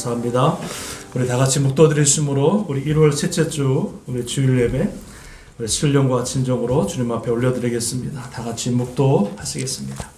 감사합니다. 우리 다 같이 묵도 드리심으로 우리 1월 셋째 주 우리 주일 예배 우리 신령과 진정으로 주님 앞에 올려드리겠습니다. 다 같이 묵도 하시겠습니다.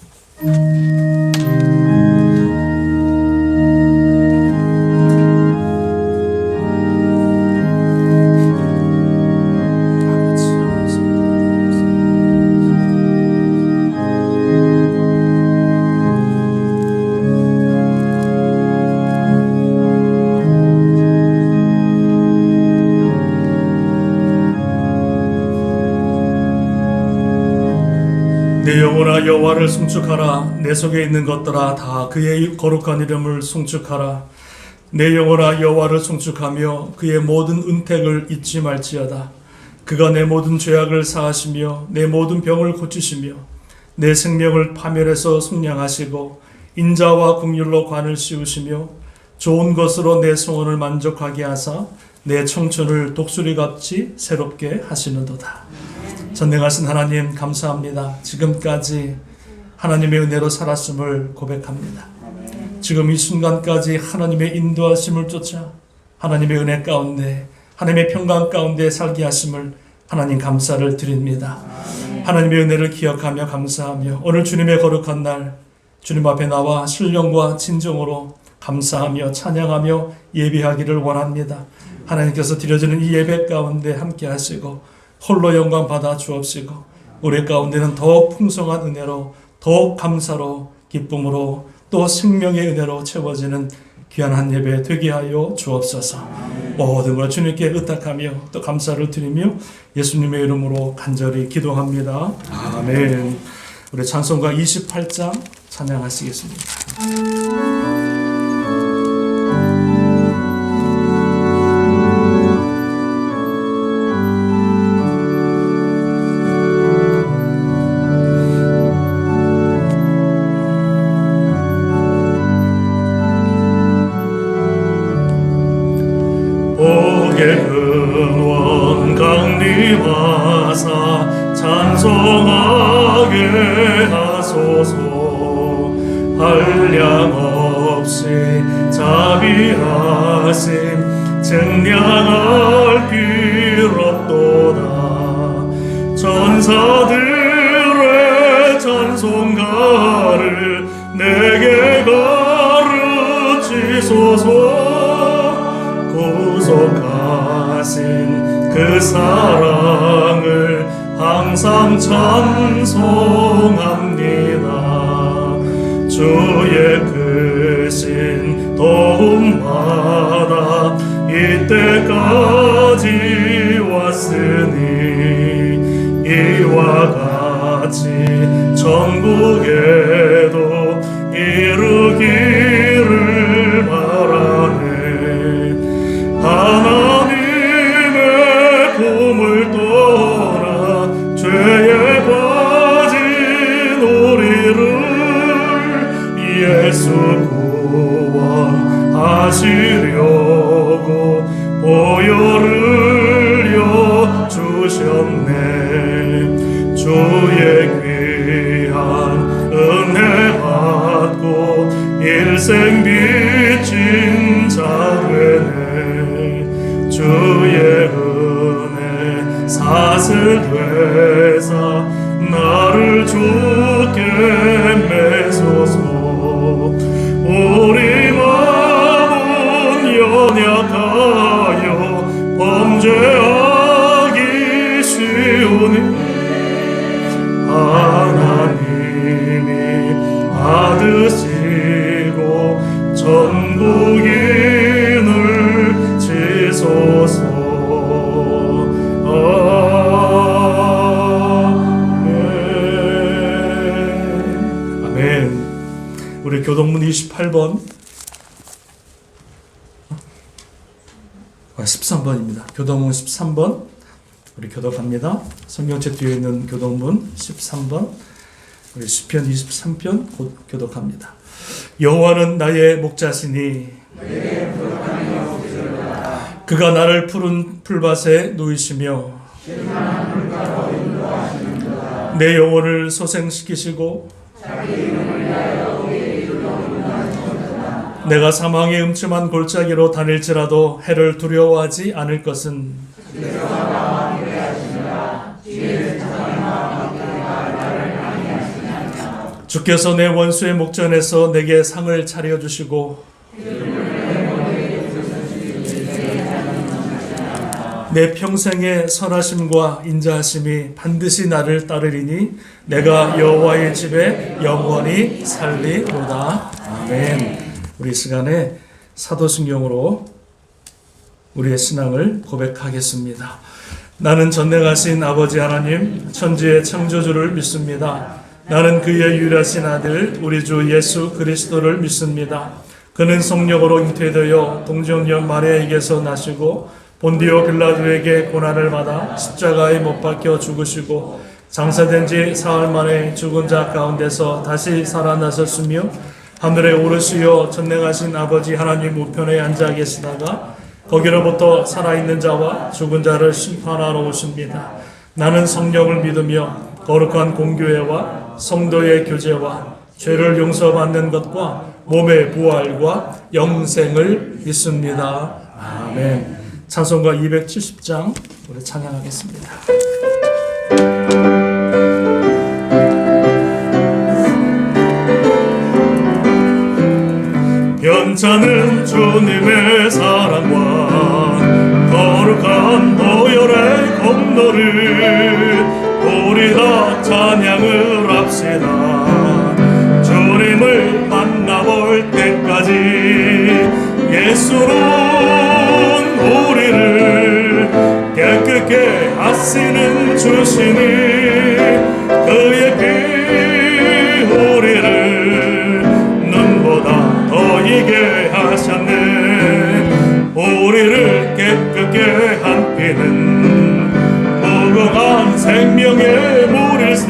내 영혼아 여호와를 송축하라. 내 속에 있는 것들아 다 그의 거룩한 이름을 송축하라. 내 영혼아 여호와를 송축하며 그의 모든 은택을 잊지 말지어다. 그가 내 모든 죄악을 사하시며 내 모든 병을 고치시며 내 생명을 파멸해서 속량하시고 인자와 긍휼로 관을 씌우시며 좋은 것으로 내 소원을 만족하게 하사 내 청춘을 독수리같이 새롭게 하시는도다. 전능하신 하나님 감사합니다. 지금까지 하나님의 은혜로 살았음을 고백합니다. 지금 이 순간까지 하나님의 인도하심을 쫓아 하나님의 은혜 가운데 하나님의 평강 가운데 살게 하심을 하나님 감사를 드립니다. 하나님의 은혜를 기억하며 감사하며 오늘 주님의 거룩한 날 주님 앞에 나와 신령과 진정으로 감사하며 찬양하며 예배하기를 원합니다. 하나님께서 드려지는 이 예배 가운데 함께 하시고 홀로 영광 받아 주옵시고 우리 가운데는 더욱 풍성한 은혜로 더욱 감사로 기쁨으로 또 생명의 은혜로 채워지는 귀한 한 예배 되게 하여 주옵소서. 모든 걸 주님께 의탁하며 또 감사를 드리며 예수님의 이름으로 간절히 기도합니다. 아멘. 우리 찬송가 28장 찬양하시겠습니다. 근원 강림하사 찬송하게 하소서. 한량없이 자비하심 증량할 길 없도다. 천사들의 찬송가를 내게 가르치소서. 구속하신 그 사랑을 항상 찬송합니다. 주의 크신 도움마다 이때까지 왔으니 이와 같이 천국에도 이르기를 바라네. 하나님의 품을 떠나 죄에 빠진 우리를 예수 구원하시려고 보혈을 주셨네. 주의 귀한 은혜 받고 일생 빚진 자 되네. 주의 은혜 사슬 되사 나를 주께 매소서. 우리 마음은 연약하여 범죄하기 쉬우니 하나님이 받으시고 천국인을 지소서. 아멘. 아멘. 우리 교동문 28번 13번입니다. 교동문 13번 우리 교독합니다. 성경책 뒤에 있는 교동문 13번 우리 시편 23편 곧 교독합니다. 여호와는 나의 목자시니 그가 나를 푸른 풀밭에 누이시며 내 영혼을 소생시키시고 내가 사망의 음침한 골짜기로 다닐지라도 해를 두려워하지 않을 것은 주께서 내 원수의 목전에서 내게 상을 차려주시고 내 평생의 선하심과 인자하심이 반드시 나를 따르리니 내가 여호와의 집에 영원히 살리로다. 아멘. 우리 시간에 사도신경으로 우리의 신앙을 고백하겠습니다. 나는 전능하신 아버지 하나님 천지의 창조주를 믿습니다. 나는 그의 유일하신 아들 우리 주 예수 그리스도를 믿습니다. 그는 성령으로 잉태되어 동정녀 마리아에게서 나시고 본디오 빌라도에게 고난을 받아 십자가에 못 박혀 죽으시고 장사된 지 사흘 만에 죽은 자 가운데서 다시 살아나셨으며 하늘에 오르시어 전능하신 아버지 하나님 우편에 앉아 계시다가 거기로부터 살아있는 자와 죽은 자를 심판하러 오십니다. 나는 성령을 믿으며 거룩한 공교회와 성도의 교제와 죄를 용서받는 것과 몸의 부활과 영생을 믿습니다. 아멘. 찬송가 270장 우리 찬양하겠습니다. 변찮은 주님의 사랑과 거룩한 보혈의 공로를 우리 다 찬양을 합시다. 주님을 만나볼 때까지 예수로 우리를 깨끗게 하시는 주시니 그의 피 우리를 눈보다 더 이게 하셨네. 우리를 깨끗게 한 피는 무궁한 생명의 물일세.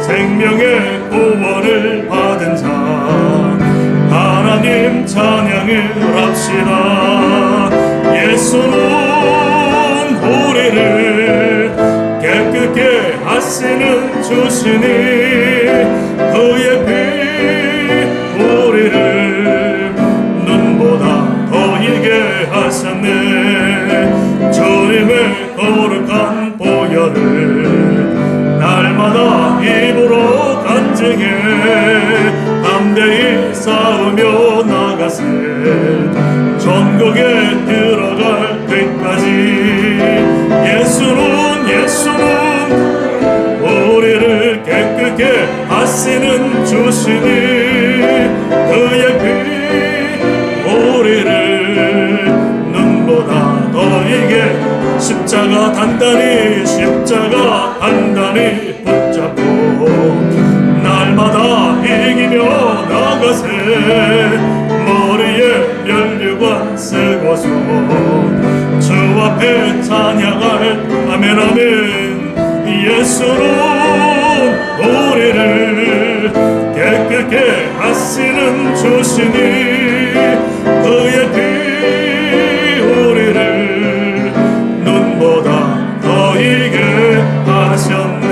생명의 구원을 받은 자 하나님 찬양을 합시다. 예수는 우리를 깨끗게 하시는 주시니 그의 피 우리를 눈보다 더 이게 하셨네. 주님의 거룩한 보혈을 날마다 입으로 간증해 담대히 싸우며 나가세. 전국에 들어갈 때까지 예수는 우리를 깨끗게 하시는 주시니 그의 피 우리를 눈보다 더 이게 십자가 단단히 붙잡고 날마다 이기며 나가세. 머리에 면류관 쓰고서 주 앞에 찬양할 아멘 아멘. 예수는 우리를 깨끗게 하시는 주시니 그의 피 우리를 눈보다 더 이게 하셨네.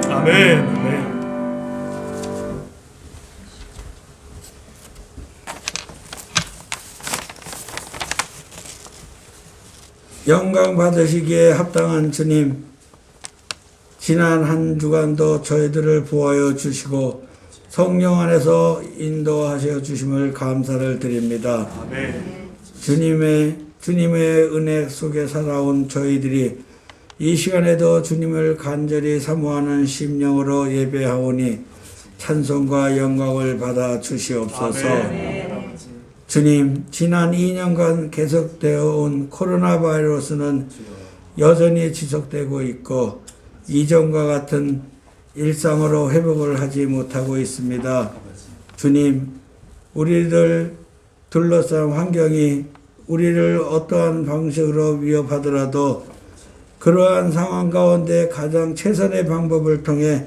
아멘. 영광 받으시기에 합당한 주님, 지난 한 주간도 저희들을 보호하여 주시고 성령 안에서 인도하셔 주심을 감사를 드립니다. 아멘. 주님의 은혜 속에 살아온 저희들이 이 시간에도 주님을 간절히 사모하는 심령으로 예배하오니 찬송과 영광을 받아 주시옵소서. 아멘. 주님, 지난 2년간 계속되어 온 코로나 바이러스는 여전히 지속되고 있고 이전과 같은 일상으로 회복을 하지 못하고 있습니다. 주님, 우리를 둘러싼 환경이 우리를 어떠한 방식으로 위협하더라도 그러한 상황 가운데 가장 최선의 방법을 통해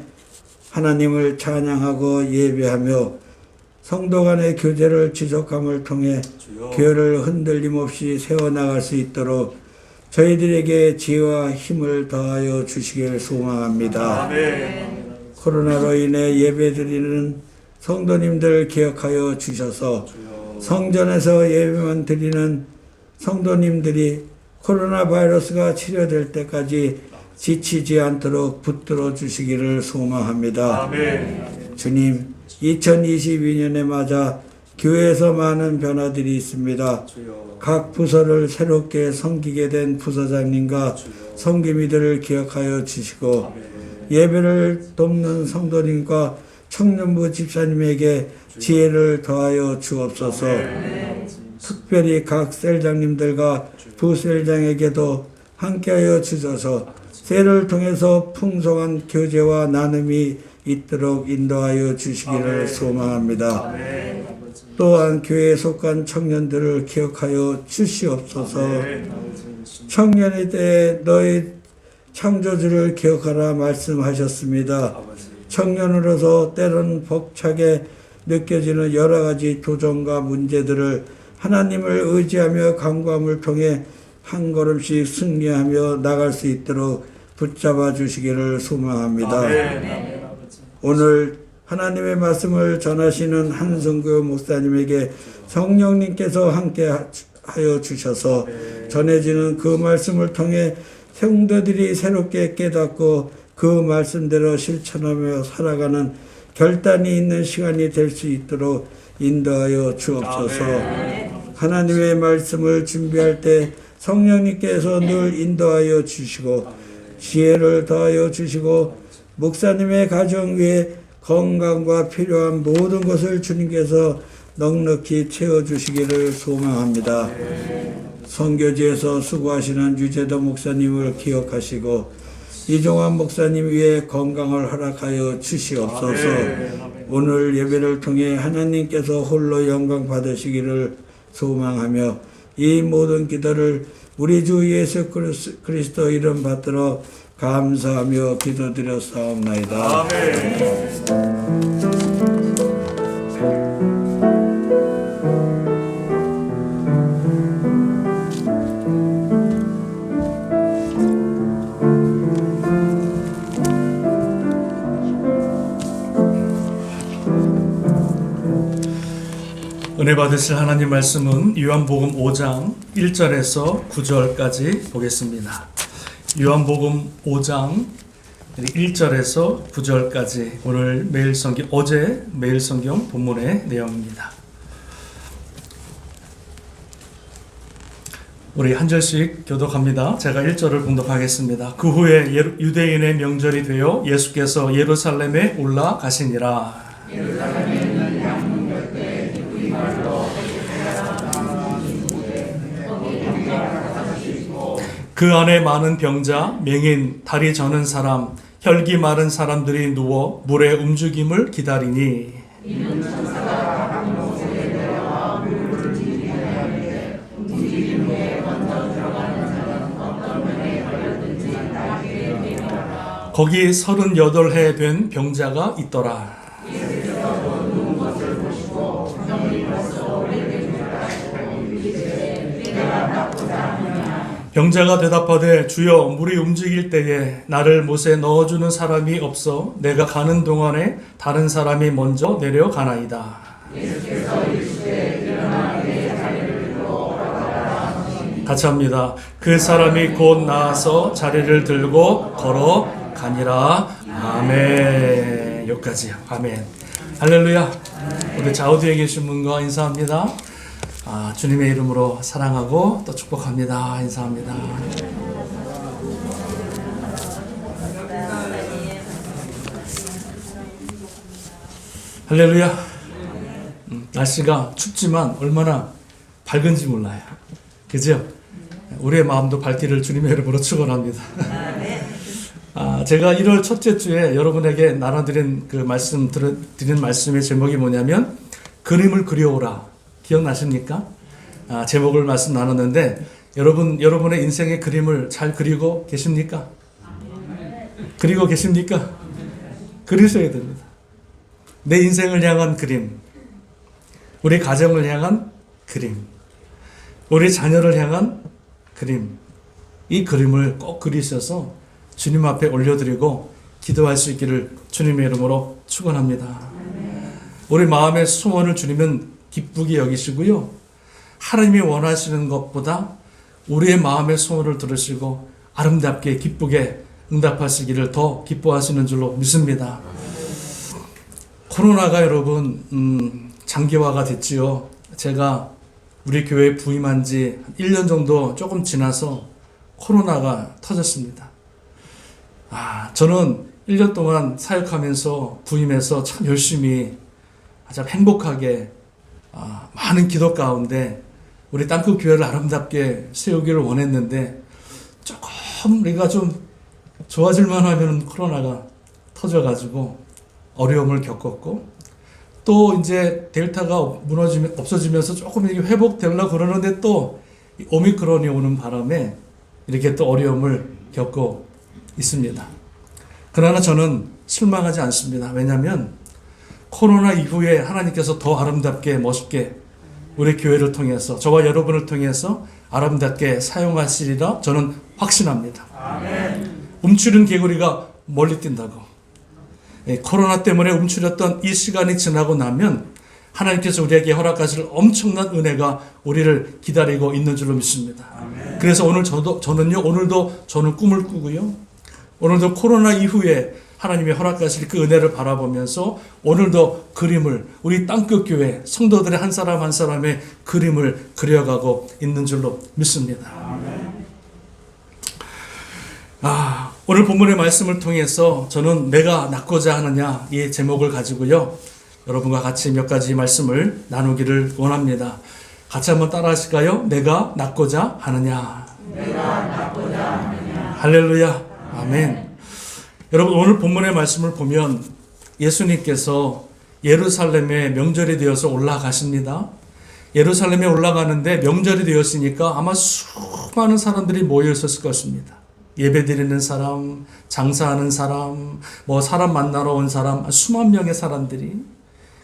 하나님을 찬양하고 예배하며 성도 간의 교제를 지속함을 통해 교회를 흔들림 없이 세워나갈 수 있도록 저희들에게 지혜와 힘을 더하여 주시길 소망합니다. 아멘. 코로나로 인해 예배드리는 성도님들 기억하여 주셔서 성전에서 예배만 드리는 성도님들이 코로나 바이러스가 치료될 때까지 지치지 않도록 붙들어 주시기를 소망합니다. 아멘. 주님, 2022년에 맞아 교회에서 많은 변화들이 있습니다. 각 부서를 새롭게 섬기게 된 부서장님과 섬기미들을 기억하여 주시고 예배를 돕는 성도님과 청년부 집사님에게 지혜를 더하여 주옵소서. 특별히 각 셀장님들과 부셀장에게도 함께하여 주셔서 세를 통해서 풍성한 교제와 나눔이 있도록 인도하여 주시기를 소망합니다. 또한 교회에 속한 청년들을 기억하여 주시옵소서. 청년에 대해 너희 창조주를 기억하라 말씀하셨습니다. 청년으로서 때론 벅차게 느껴지는 여러 가지 도전과 문제들을 하나님을 의지하며 간구함을 통해 한 걸음씩 승리하며 나갈 수 있도록 붙잡아 주시기를 소망합니다. 오늘 하나님의 말씀을 전하시는 한성교 목사님에게 성령님께서 함께 하여 주셔서 전해지는 그 말씀을 통해 성도들이 새롭게 깨닫고 그 말씀대로 실천하며 살아가는 결단이 있는 시간이 될 수 있도록 인도하여 주옵소서. 하나님의 말씀을 준비할 때 성령님께서 늘 인도하여 주시고 지혜를 더하여 주시고 목사님의 가정 위에 건강과 필요한 모든 것을 주님께서 넉넉히 채워주시기를 소망합니다. 선교지에서 수고하시는 유재도 목사님을 기억하시고 이종환 목사님 위에 건강을 허락하여 주시옵소서. 오늘 예배를 통해 하나님께서 홀로 영광 받으시기를 소망하며 이 모든 기도를 우리 주 예수 그리스도 이름 받들어 감사하며 기도드렸사옵나이다. 아멘. 은혜 받으실 하나님 말씀은 요한복음 5장 1절에서 9절까지 보겠습니다. 요한복음 5장 1절에서 9절까지 오늘 어제 매일 성경 본문의 내용입니다. 우리 한 절씩 교독합니다. 제가 1절을 봉독하겠습니다. 그 후에 유대인의 명절이 되어 예수께서 예루살렘에 올라가시니라. 그 안에 많은 병자, 맹인, 다리 저는 사람, 혈기 마른 사람들이 누워 물의 움직임을 기다리니 거기 38해 된 병자가 있더라. 병자가 대답하되 주여 물이 움직일 때에 나를 못에 넣어주는 사람이 없어 내가 가는 동안에 다른 사람이 먼저 내려가나이다. 같이 합니다. 그 사람이 곧 나아서 자리를 들고 걸어가니라. 아멘. 여기까지요. 아멘. 할렐루야. 우리 좌우뒤에 계신 분과 인사합니다. 주님의 이름으로 사랑하고 또 축복합니다. 인사합니다. 할렐루야. 날씨가 춥지만 얼마나 밝은지 몰라요. 그죠? 우리의 마음도 밝기를 주님의 이름으로 축원합니다. 제가 1월 첫째 주에 여러분에게 나눠드린 드린 말씀의 제목이 뭐냐면 그림을 그려오라. 기억나십니까? 제목을 말씀 나눴는데 여러분의 인생의 그림을 잘 그리고 계십니까? 그리고 계십니까? 그리셔야 됩니다. 내 인생을 향한 그림, 우리 가정을 향한 그림, 우리 자녀를 향한 그림, 이 그림을 꼭 그리셔서 주님 앞에 올려드리고 기도할 수 있기를 주님의 이름으로 축원합니다. 우리 마음의 소원을 주님은 기쁘게 여기시고요. 하나님이 원하시는 것보다 우리의 마음의 소원을 들으시고 아름답게 기쁘게 응답하시기를 더 기뻐하시는 줄로 믿습니다. 코로나가 여러분 장기화가 됐지요. 제가 우리 교회에 부임한 지 1년 정도 조금 지나서 코로나가 터졌습니다. 저는 1년 동안 사역하면서 부임해서 참 열심히 아주 행복하게 많은 기도 가운데 우리 땅끝 교회를 아름답게 세우기를 원했는데 조금 우리가 좀 좋아질만 하면 코로나가 터져가지고 어려움을 겪었고 또 이제 델타가 없어지면서 조금 이렇게 회복되려고 그러는데 또 오미크론이 오는 바람에 이렇게 또 어려움을 겪고 있습니다. 그러나 저는 실망하지 않습니다. 왜냐하면 코로나 이후에 하나님께서 더 아름답게 멋있게 우리 교회를 통해서 저와 여러분을 통해서 아름답게 사용하시리라 저는 확신합니다. 아멘. 움츠린 개구리가 멀리 뛴다고. 코로나 때문에 움츠렸던 이 시간이 지나고 나면 하나님께서 우리에게 허락하실 엄청난 은혜가 우리를 기다리고 있는 줄로 믿습니다. 아멘. 그래서 오늘 오늘도 저는 꿈을 꾸고요. 오늘도 코로나 이후에 하나님의 허락하실 그 은혜를 바라보면서 오늘도 그림을 우리 땅끝 교회 성도들의 한 사람 한 사람의 그림을 그려가고 있는 줄로 믿습니다. 아멘. 오늘 본문의 말씀을 통해서 저는 내가 낫고자 하느냐 이 제목을 가지고요. 여러분과 같이 몇 가지 말씀을 나누기를 원합니다. 같이 한번 따라 하실까요? 내가 낫고자 하느냐. 내가 낫고자 하느냐. 할렐루야. 아멘. 여러분 오늘 본문의 말씀을 보면 예수님께서 예루살렘에 명절이 되어서 올라가십니다. 예루살렘에 올라가는데 명절이 되었으니까 아마 수많은 사람들이 모여 있었을 것입니다. 예배드리는 사람, 장사하는 사람, 사람 만나러 온 사람, 수만 명의 사람들이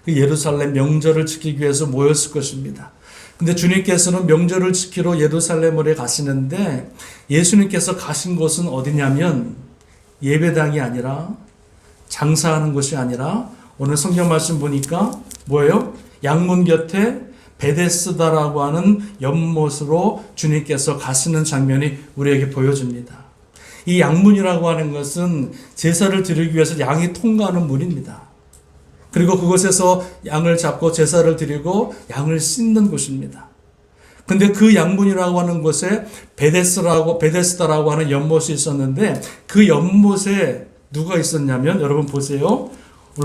그 예루살렘 명절을 지키기 위해서 모였을 것입니다. 근데 주님께서는 명절을 지키러 예루살렘으로 가시는데 예수님께서 가신 곳은 어디냐면 예배당이 아니라 장사하는 곳이 아니라 오늘 성경 말씀 보니까 뭐예요? 양문 곁에 베데스다라고 하는 연못으로 주님께서 가시는 장면이 우리에게 보여줍니다. 이 양문이라고 하는 것은 제사를 드리기 위해서 양이 통과하는 문입니다. 그리고 그곳에서 양을 잡고 제사를 드리고 양을 씻는 곳입니다. 근데 그 양문이라고 하는 곳에 베데스다라고 하는 연못이 있었는데 그 연못에 누가 있었냐면 여러분 보세요.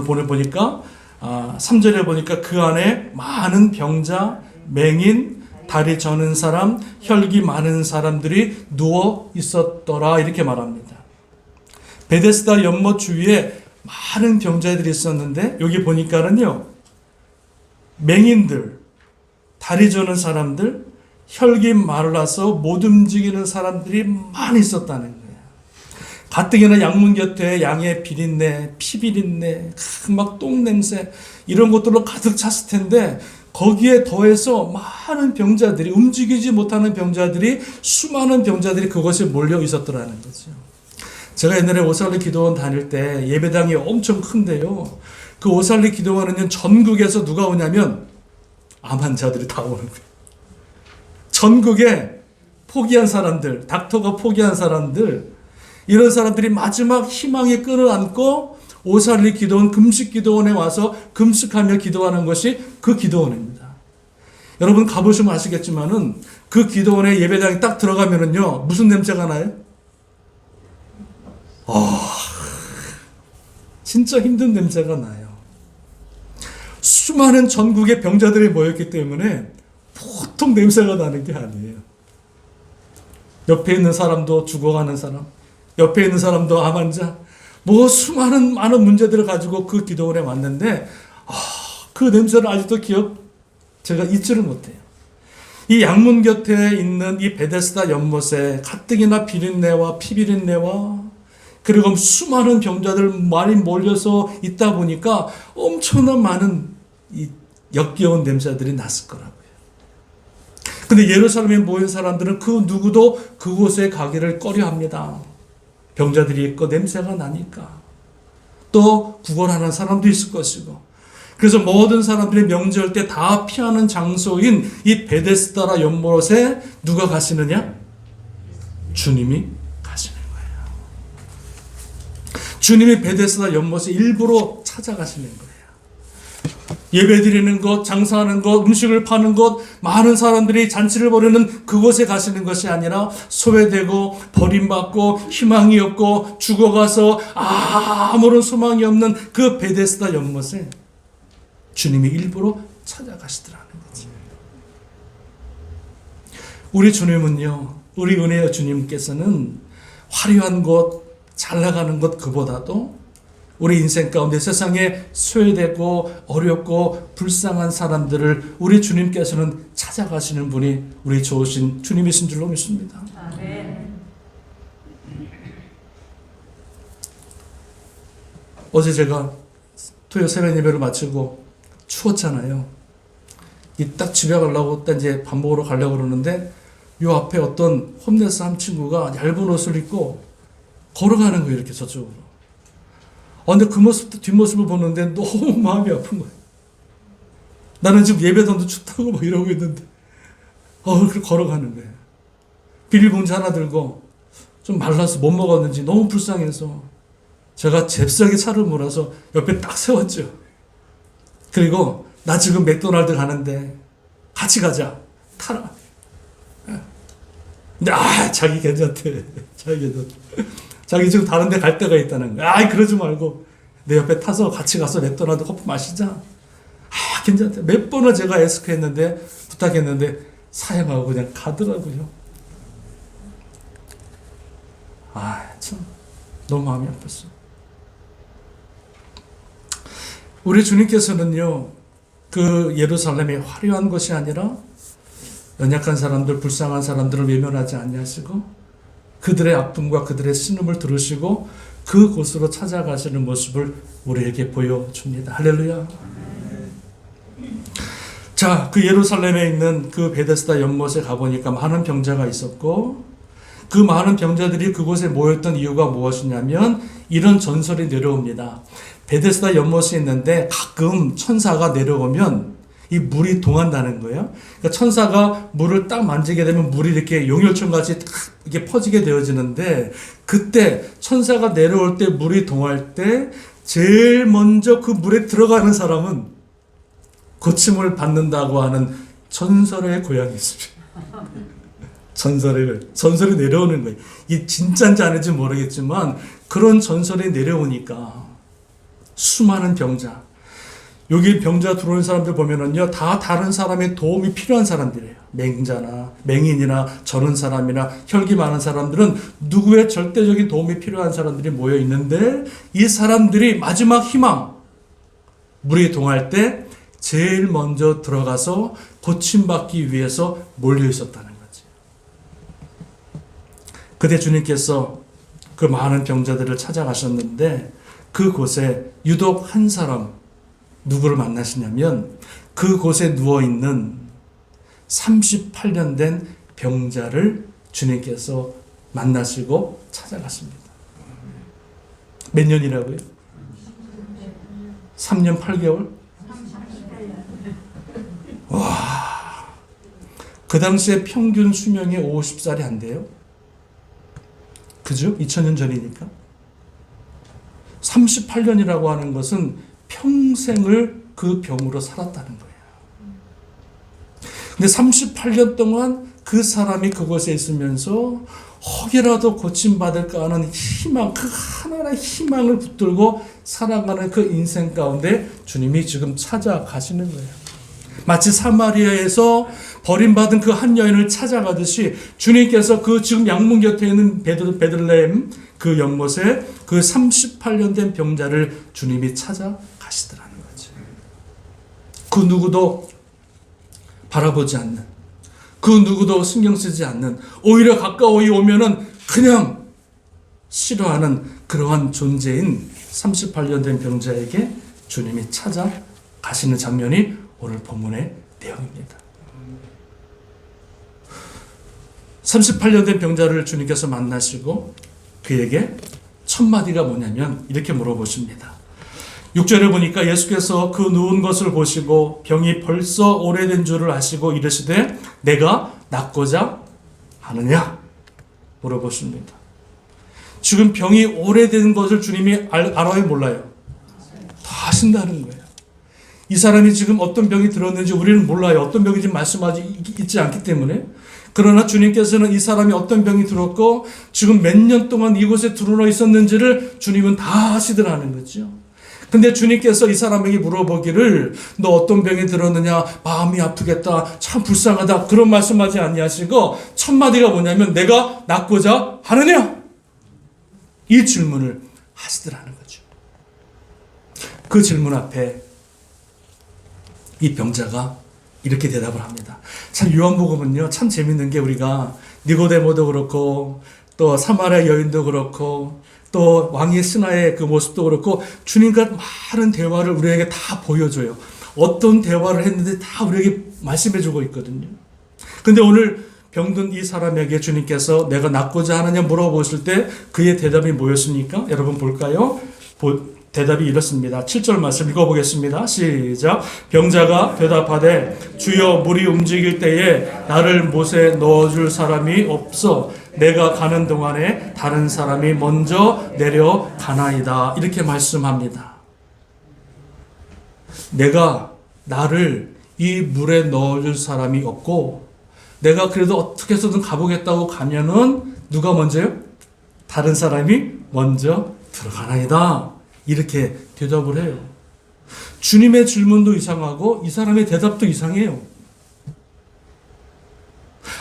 오늘 보니까 3절에 보니까 그 안에 많은 병자, 맹인, 다리 저는 사람, 혈기 많은 사람들이 누워 있었더라 이렇게 말합니다. 베데스다 연못 주위에 많은 병자들이 있었는데 여기 보니까는요. 맹인들, 다리 저는 사람들, 혈기 말라서 못 움직이는 사람들이 많이 있었다는 거예요. 가뜩이나 양문 곁에 양의 비린내, 피비린내, 막 똥냄새 이런 것들로 가득 찼을 텐데 거기에 더해서 많은 병자들이 움직이지 못하는 병자들이 수많은 병자들이 그것에 몰려 있었더라는 거죠. 제가 옛날에 오살리 기도원 다닐 때 예배당이 엄청 큰데요. 그 오살리 기도원은 전국에서 누가 오냐면 암 환자들이 다 오는 거예요. 전국에 포기한 사람들, 닥터가 포기한 사람들, 이런 사람들이 마지막 희망의 끈을 안고 오살리 기도원, 금식 기도원에 와서 금식하며 기도하는 것이 그 기도원입니다. 여러분 가보시면 아시겠지만은 그 기도원에 예배당에 딱 들어가면은요, 무슨 냄새가 나요? 진짜 힘든 냄새가 나요. 수많은 전국의 병자들이 모였기 때문에 보통 냄새가 나는 게 아니에요. 옆에 있는 사람도 죽어가는 사람, 옆에 있는 사람도 암 환자, 수많은 많은 문제들을 가지고 그 기도원에 왔는데 그 냄새를 아직도 제가 잊지를 못해요. 이 양문 곁에 있는 이 베데스다 연못에 가뜩이나 비린내와 피비린내와 그리고 수많은 병자들 많이 몰려서 있다 보니까 엄청난 많은 이 역겨운 냄새들이 났을 거라고요. 근데 예루살렘에 모인 사람들은 그 누구도 그곳에 가기를 꺼려합니다. 병자들이 있고 냄새가 나니까. 또 구걸하는 사람도 있을 것이고. 그래서 모든 사람들이 명절 때 다 피하는 장소인 이 베데스다라 연못에 누가 가시느냐? 주님이 가시는 거예요. 주님이 베데스다 연못에 일부러 찾아가시는 거예요. 예배드리는 것, 장사하는 것, 음식을 파는 것, 많은 사람들이 잔치를 벌이는 그곳에 가시는 것이 아니라 소외되고 버림받고 희망이 없고 죽어가서 아무런 소망이 없는 그 베데스다 연못에 주님이 일부러 찾아가시더라는 거지. 우리 주님은요, 우리 은혜의 주님께서는 화려한 것, 잘 나가는 것 그보다도 우리 인생 가운데 세상에 소외되고 어렵고 불쌍한 사람들을 우리 주님께서는 찾아가시는 분이 우리 좋으신 주님이신 줄로 믿습니다. 아멘. 어제 제가 토요 새벽 예배를 마치고 추웠잖아요. 이 딱 집에 가려고 딱 이제 밥 먹으러 가려고 그러는데 요 앞에 어떤 홈레스 한 친구가 얇은 옷을 입고 걸어가는 거예요. 이렇게 저쪽으로. 근데 그 모습도 뒷모습을 보는데 너무 마음이 아픈 거예요. 나는 지금 예배당도 춥다고 막 이러고 있는데 그렇게 걸어가는 거예요. 비닐봉지 하나 들고 좀 말라서 못 먹었는지 너무 불쌍해서 제가 잽싸게 차를 몰아서 옆에 딱 세웠죠. 그리고 나 지금 맥도날드 가는데 같이 가자. 타라. 근데 자기 괜찮대. 자기 괜찮대. 자기 지금 다른 데 갈 데가 있다는 거야. 그러지 말고 내 옆에 타서 같이 가서 맥도날드 커피 마시자. 괜찮대. 몇 번을 제가 애스크했는데 부탁했는데 사양하고 그냥 가더라고요. 참 너무 마음이 아팠어. 우리 주님께서는요, 그 예루살렘이 화려한 것이 아니라 연약한 사람들, 불쌍한 사람들을 외면하지 아니하시고 그들의 아픔과 그들의 신음을 들으시고 그곳으로 찾아가시는 모습을 우리에게 보여줍니다. 할렐루야. 자, 그 예루살렘에 있는 그 베데스다 연못에 가보니까 많은 병자가 있었고 그 많은 병자들이 그곳에 모였던 이유가 무엇이냐면 이런 전설이 내려옵니다. 베데스다 연못이 있는데 가끔 천사가 내려오면 이 물이 동한다는 거예요. 그러니까 천사가 물을 딱 만지게 되면 물이 이렇게 용혈청 같이 딱 이렇게 퍼지게 되어지는데 그때 천사가 내려올 때 물이 동할 때 제일 먼저 그 물에 들어가는 사람은 고침을 받는다고 하는 전설의 고향이 있습니다. 전설이 내려오는 거예요. 이게 진짜인지 아닌지 모르겠지만 그런 전설이 내려오니까 수많은 병자, 여기 병자 들어오는 사람들 보면은요, 다 다른 사람의 도움이 필요한 사람들이에요. 맹자나 맹인이나 저런 사람이나 혈기 많은 사람들은 누구의 절대적인 도움이 필요한 사람들이 모여 있는데 이 사람들이 마지막 희망, 물이 동할 때 제일 먼저 들어가서 고침받기 위해서 몰려 있었다는 거지. 그때 주님께서 그 많은 병자들을 찾아가셨는데 그곳에 유독 한 사람, 누구를 만나시냐면 그곳에 누워있는 38년 된 병자를 주님께서 만나시고 찾아갔습니다. 몇 년이라고요? 3년 8개월? 와, 그 당시에 평균 수명이 50살이 안 돼요. 그죠? 2000년 전이니까. 38년이라고 하는 것은 평생을 그 병으로 살았다는 거예요. 근데 38년 동안 그 사람이 그곳에 있으면서 혹이라도 고침받을까 하는 희망, 그 하나의 희망을 붙들고 살아가는 그 인생 가운데 주님이 지금 찾아가시는 거예요. 마치 사마리아에서 버림받은 그 한 여인을 찾아가듯이 주님께서 그 지금 양문 곁에 있는 베들레헴 그 연못에 그 38년 된 병자를 주님이 찾아가시더라는 거죠. 그 누구도 바라보지 않는, 그 누구도 신경 쓰지 않는, 오히려 가까이 오면은 그냥 싫어하는 그러한 존재인 38년 된 병자에게 주님이 찾아가시는 장면이 오늘 본문의 내용입니다. 38년 된 병자를 주님께서 만나시고 그에게 첫 마디가 뭐냐면 이렇게 물어보십니다. 6절에 보니까 예수께서 그 누운 것을 보시고 병이 벌써 오래된 줄을 아시고 이르시되 내가 낫고자 하느냐 물어보십니다. 지금 병이 오래된 것을 주님이 알아요, 몰라요? 다 아신다는 거예요. 이 사람이 지금 어떤 병이 들었는지 우리는 몰라요. 어떤 병인지 말씀하지 있지 않기 때문에. 그러나 주님께서는 이 사람이 어떤 병이 들었고 지금 몇 년 동안 이곳에 드러나 있었는지를 주님은 다 아시더라는 거죠. 근데 주님께서 이 사람에게 물어보기를 너 어떤 병이 들었느냐, 마음이 아프겠다, 참 불쌍하다, 그런 말씀하지 아니하시고 첫 마디가 뭐냐면 내가 낫고자 하느냐, 이 질문을 하시더라는 거죠. 그 질문 앞에 이 병자가 이렇게 대답을 합니다. 참 요한복음은요 참 재밌는 게 우리가 니고데모도 그렇고 또 사마리아 여인도 그렇고 또 왕의 신하의 그 모습도 그렇고 주님과 많은 대화를 우리에게 다 보여줘요. 어떤 대화를 했는데 다 우리에게 말씀해주고 있거든요. 근데 오늘 병든 이 사람에게 주님께서 내가 낫고자 하느냐 물어보실 때 그의 대답이 뭐였습니까? 여러분 볼까요? 대답이 이렇습니다. 7절 말씀 읽어보겠습니다. 시작. 병자가 대답하되 주여 물이 움직일 때에 나를 못에 넣어줄 사람이 없어 내가 가는 동안에 다른 사람이 먼저 내려가나이다. 이렇게 말씀합니다. 내가 나를 이 물에 넣어줄 사람이 없고 내가 그래도 어떻게 해서든 가보겠다고 가면은 누가 먼저요? 다른 사람이 먼저 들어가나이다. 이렇게 대답을 해요. 주님의 질문도 이상하고 이 사람의 대답도 이상해요.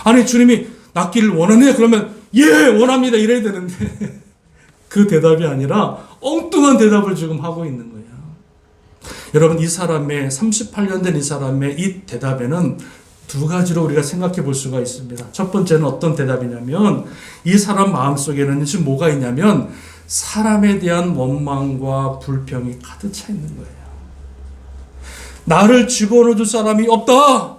아니 주님이 낫기를 원하느냐 그러면 예 원합니다 이래야 되는데 그 대답이 아니라 엉뚱한 대답을 지금 하고 있는 거예요. 여러분 이 사람의 38년 된 이 사람의 이 대답에는 두 가지로 우리가 생각해 볼 수가 있습니다. 첫 번째는 어떤 대답이냐면 이 사람 마음속에는 지금 뭐가 있냐면 사람에 대한 원망과 불평이 가득 차 있는 거예요. 나를 집어넣어줄 사람이 없다.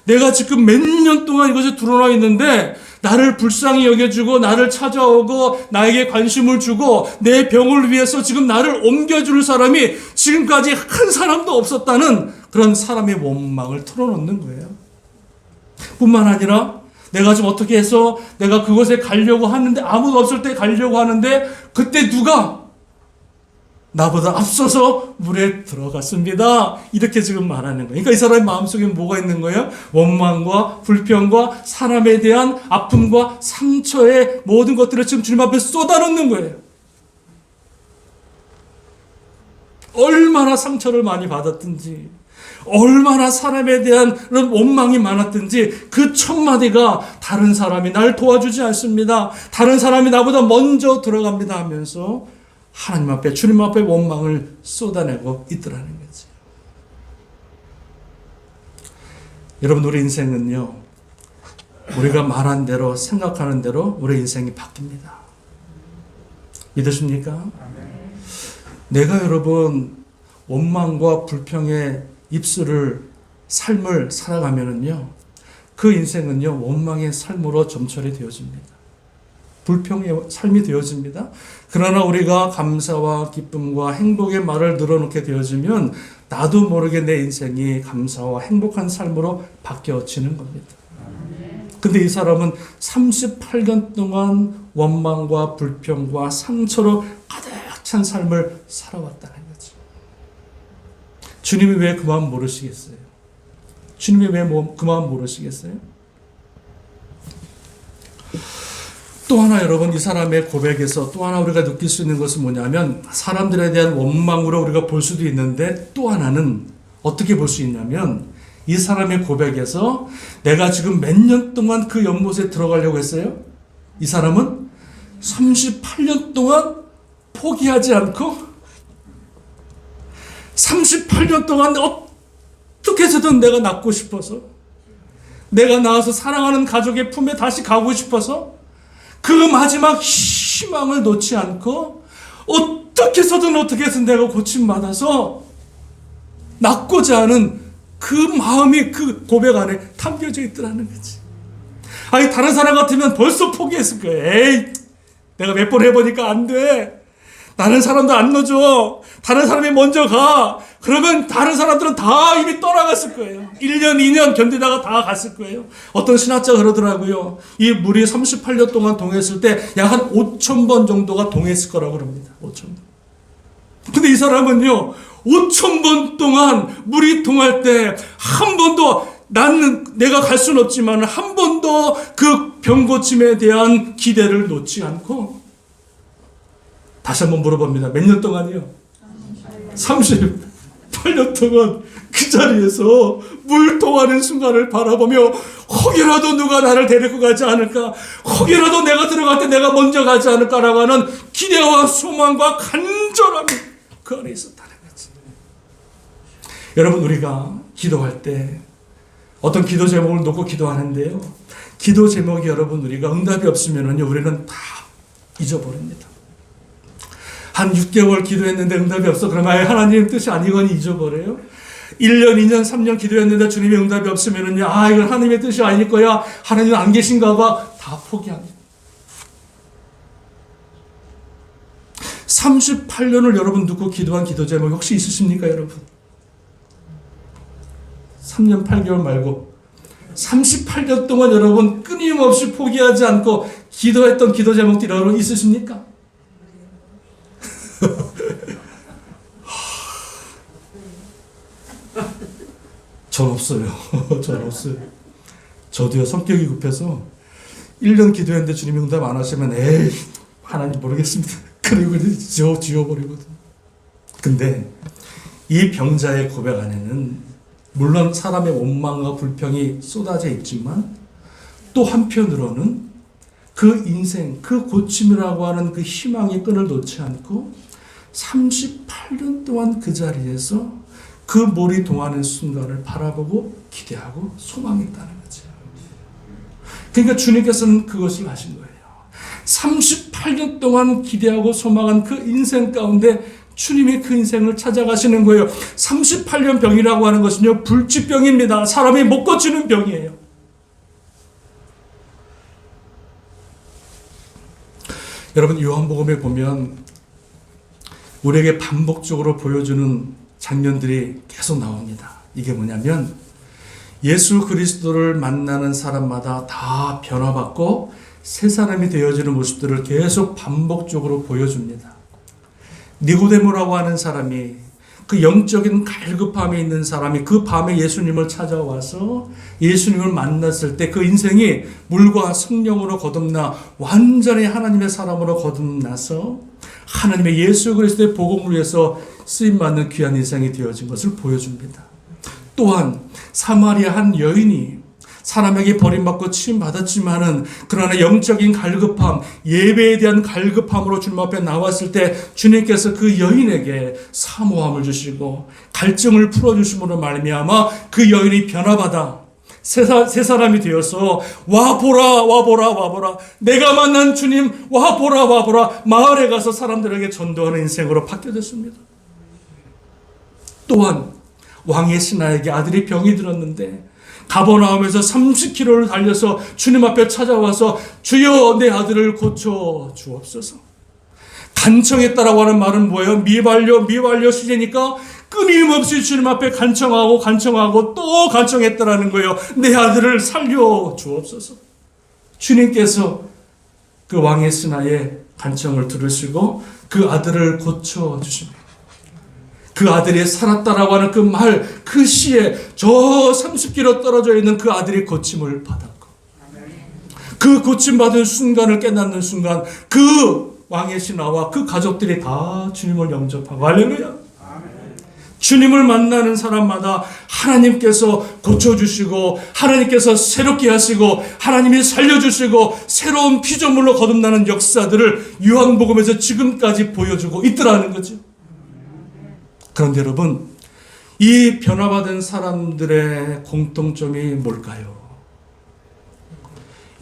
내가 지금 몇 년 동안 이것에 드러나 있는데 나를 불쌍히 여겨주고 나를 찾아오고 나에게 관심을 주고 내 병을 위해서 지금 나를 옮겨줄 사람이 지금까지 한 사람도 없었다는 그런 사람의 원망을 털어놓는 거예요. 뿐만 아니라 내가 지금 어떻게 해서 내가 그곳에 가려고 하는데 아무도 없을 때 가려고 하는데 그때 누가 나보다 앞서서 물에 들어갔습니다. 이렇게 지금 말하는 거예요. 그러니까 이 사람의 마음속에 뭐가 있는 거예요? 원망과 불평과 사람에 대한 아픔과 상처의 모든 것들을 지금 주님 앞에 쏟아놓는 거예요. 얼마나 상처를 많이 받았든지 얼마나 사람에 대한 그런 원망이 많았든지 그 첫 마디가 다른 사람이 날 도와주지 않습니다. 다른 사람이 나보다 먼저 들어갑니다 하면서 하나님 앞에 주님 앞에 원망을 쏟아내고 있더라는 거죠. 여러분 우리 인생은요 우리가 말한 대로 생각하는 대로 우리 인생이 바뀝니다. 믿으십니까? 내가 여러분 원망과 불평의 삶을 살아가면은요 그 인생은요 원망의 삶으로 점철이 되어집니다. 불평의 삶이 되어집니다. 그러나 우리가 감사와 기쁨과 행복의 말을 늘어놓게 되어지면 나도 모르게 내 인생이 감사와 행복한 삶으로 바뀌어지는 겁니다. 근데 이 사람은 38년 동안 원망과 불평과 상처로 가득 찬 삶을 살아왔다는 거죠. 주님이 왜 그 마음 모르시겠어요? 주님이 왜 그 마음 모르시겠어요? 또 하나 여러분 이 사람의 고백에서 또 하나 우리가 느낄 수 있는 것은 뭐냐면 사람들에 대한 원망으로 우리가 볼 수도 있는데 또 하나는 어떻게 볼 수 있냐면 이 사람의 고백에서 내가 지금 몇 년 동안 그 연못에 들어가려고 했어요. 이 사람은 38년 동안 포기하지 않고 38년 동안 어떻게 해서든 내가 낫고 싶어서 내가 나와서 사랑하는 가족의 품에 다시 가고 싶어서 그 마지막 희망을 놓지 않고 어떻게 해서든 내가 고침받아서 낫고자 하는 그 마음이 그 고백 안에 담겨져 있더라는 거지. 아니 다른 사람 같으면 벌써 포기했을 거예요. 에이 내가 몇 번 해보니까 안 돼. 다른 사람도 안 넣어줘. 다른 사람이 먼저 가. 그러면 다른 사람들은 다 이미 떠나갔을 거예요. 1년, 2년 견디다가 다 갔을 거예요. 어떤 신학자가 그러더라고요. 이 물이 38년 동안 동했을 때 약 한 5,000번 정도가 동했을 거라고 그럽니다. 5,000번. 근데 이 사람은요, 5,000번 동안 물이 동할 때 한 번도 내가 갈 수는 없지만 한 번도 그 병고침에 대한 기대를 놓지 않고 다시 한번 물어봅니다. 몇 년 동안이요? 38년 동안 그 자리에서 물 통하는 순간을 바라보며 혹이라도 누가 나를 데리고 가지 않을까, 혹이라도 내가 들어갈 때 내가 먼저 가지 않을까라고 하는 기대와 소망과 간절함이 그 안에 있었다는 거지. 여러분, 우리가 기도할 때 어떤 기도 제목을 놓고 기도하는데요, 기도 제목이 여러분 우리가 응답이 없으면은요, 우리는 다 잊어버립니다. 한 6개월 기도했는데 응답이 없어. 그러면 하나님 뜻이 아니거니 잊어버려요. 1년, 2년, 3년 기도했는데 주님의 응답이 없으면은요, 이건 하나님의 뜻이 아닐 거야. 하나님 안 계신가 봐. 다 포기합니다. 38년을 여러분 두고 기도한 기도 제목 혹시 있으십니까, 여러분? 3년 8개월 말고 38년 동안 여러분 끊임없이 포기하지 않고 기도했던 기도 제목들이 여러분 있으십니까? 전 없어요. 전 없어요. 저도요, 성격이 급해서 1년 기도했는데 주님이 응답 안 하시면 에이, 하나님 모르겠습니다. 그리고 지워버리거든요. 근데 이 병자의 고백 안에는 물론 사람의 원망과 불평이 쏟아져 있지만 또 한편으로는 그 인생, 그 고침이라고 하는 그 희망의 끈을 놓지 않고 38년 동안 그 자리에서 그 물이 동하는 순간을 바라보고 기대하고 소망했다는 거죠. 그러니까 주님께서는 그것을 하신 거예요. 38년 동안 기대하고 소망한 그 인생 가운데 주님이 그 인생을 찾아가시는 거예요. 38년 병이라고 하는 것은요, 불치병입니다. 사람이 못 고치는 병이에요. 여러분, 요한복음에 보면 우리에게 반복적으로 보여주는 장면들이 계속 나옵니다. 이게 뭐냐면 예수 그리스도를 만나는 사람마다 다 변화받고 새 사람이 되어지는 모습들을 계속 반복적으로 보여줍니다. 니고데모라고 하는 사람이, 그 영적인 갈급함에 있는 사람이 그 밤에 예수님을 찾아와서 예수님을 만났을 때 그 인생이 물과 성령으로 거듭나 완전히 하나님의 사람으로 거듭나서 하나님의 예수 그리스도의 복음을 위해서 쓰임받는 귀한 인생이 되어진 것을 보여줍니다. 또한 사마리아 한 여인이 사람에게 버림받고 치임받았지만은 그러나 영적인 갈급함, 예배에 대한 갈급함으로 주님 앞에 나왔을 때 주님께서 그 여인에게 사모함을 주시고 갈증을 풀어주심으로 말미암아 그 여인이 변화받아 새 사람이 되어서 와보라 내가 만난 주님 와보라 마을에 가서 사람들에게 전도하는 인생으로 바뀌어졌습니다. 또한 왕의 신하에게 아들이 병이 들었는데 가버나움에서 30km를 달려서 주님 앞에 찾아와서 주여 내 아들을 고쳐 주옵소서. 간청했다라고 하는 말은 뭐예요? 미완료 시제니까 끊임없이 주님 앞에 간청하고 또 간청했다라는 거예요. 내 아들을 살려 주옵소서. 주님께서 그 왕의 신하의 간청을 들으시고 그 아들을 고쳐 주십니다. 그 아들이 살았다라고 하는 그 말, 그 시에 저 30km 떨어져 있는 그 아들이 고침을 받았고, 그 고침받은 순간을 깨닫는 순간 그 왕의 신하와 그 가족들이 다 주님을 영접하고, 할렐루야. 주님을 만나는 사람마다 하나님께서 고쳐주시고 하나님께서 새롭게 하시고 하나님이 살려주시고 새로운 피조물로 거듭나는 역사들을 요한복음에서 지금까지 보여주고 있더라는 거죠. 그런데 여러분, 이 변화받은 사람들의 공통점이 뭘까요?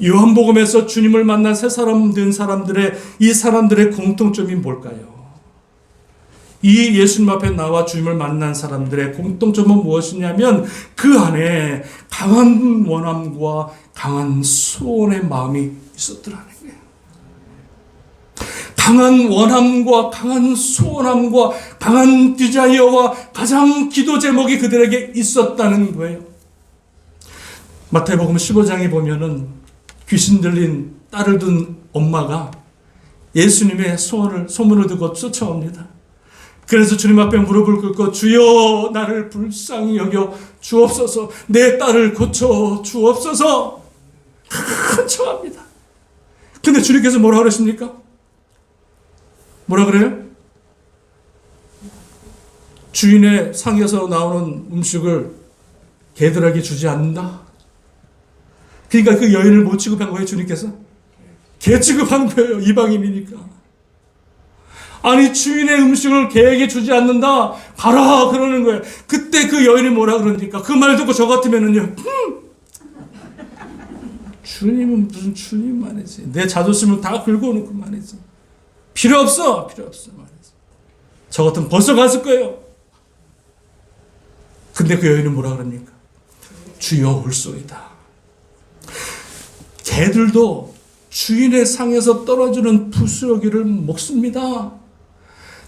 요한복음에서 주님을 만난 새 사람 된 이 사람들의 공통점이 뭘까요? 이 예수님 앞에 나와 주님을 만난 사람들의 공통점은 무엇이냐면 그 안에 강한 원함과 강한 소원의 마음이 있었더라는 거예요. 강한 원함과 강한 소원함과 강한 디자이어와 가장 기도 제목이 그들에게 있었다는 거예요. 마태복음 15장에 보면은 귀신 들린 딸을 둔 엄마가 예수님의 소문을 듣고 쫓아옵니다. 그래서 주님 앞에 무릎을 꿇고 주여 나를 불쌍히 여겨 주옵소서, 내 딸을 고쳐 주옵소서 간청합니다. 근데 주님께서 뭐라 그러십니까? 뭐라 그래요? 주인의 상에서 나오는 음식을 개들에게 주지 않는다. 그러니까 그 여인을 못 취급한 거예요, 주님께서? 개 취급한 거예요, 이방인이니까. 아니, 주인의 음식을 개에게 주지 않는다, 가라 그러는 거예요. 그때 그 여인이 뭐라 그러니까 그 말 듣고 저 같으면은요, 주님은 무슨 주님만이지, 내 자존심을 다 긁어놓고 말이지, 필요 없어 말이지. 저 같으면 벌써 갔을 거예요. 근데 그 여인은 뭐라 그럽니까? 주여 올소이다. 개들도 주인의 상에서 떨어지는 부스러기를 먹습니다.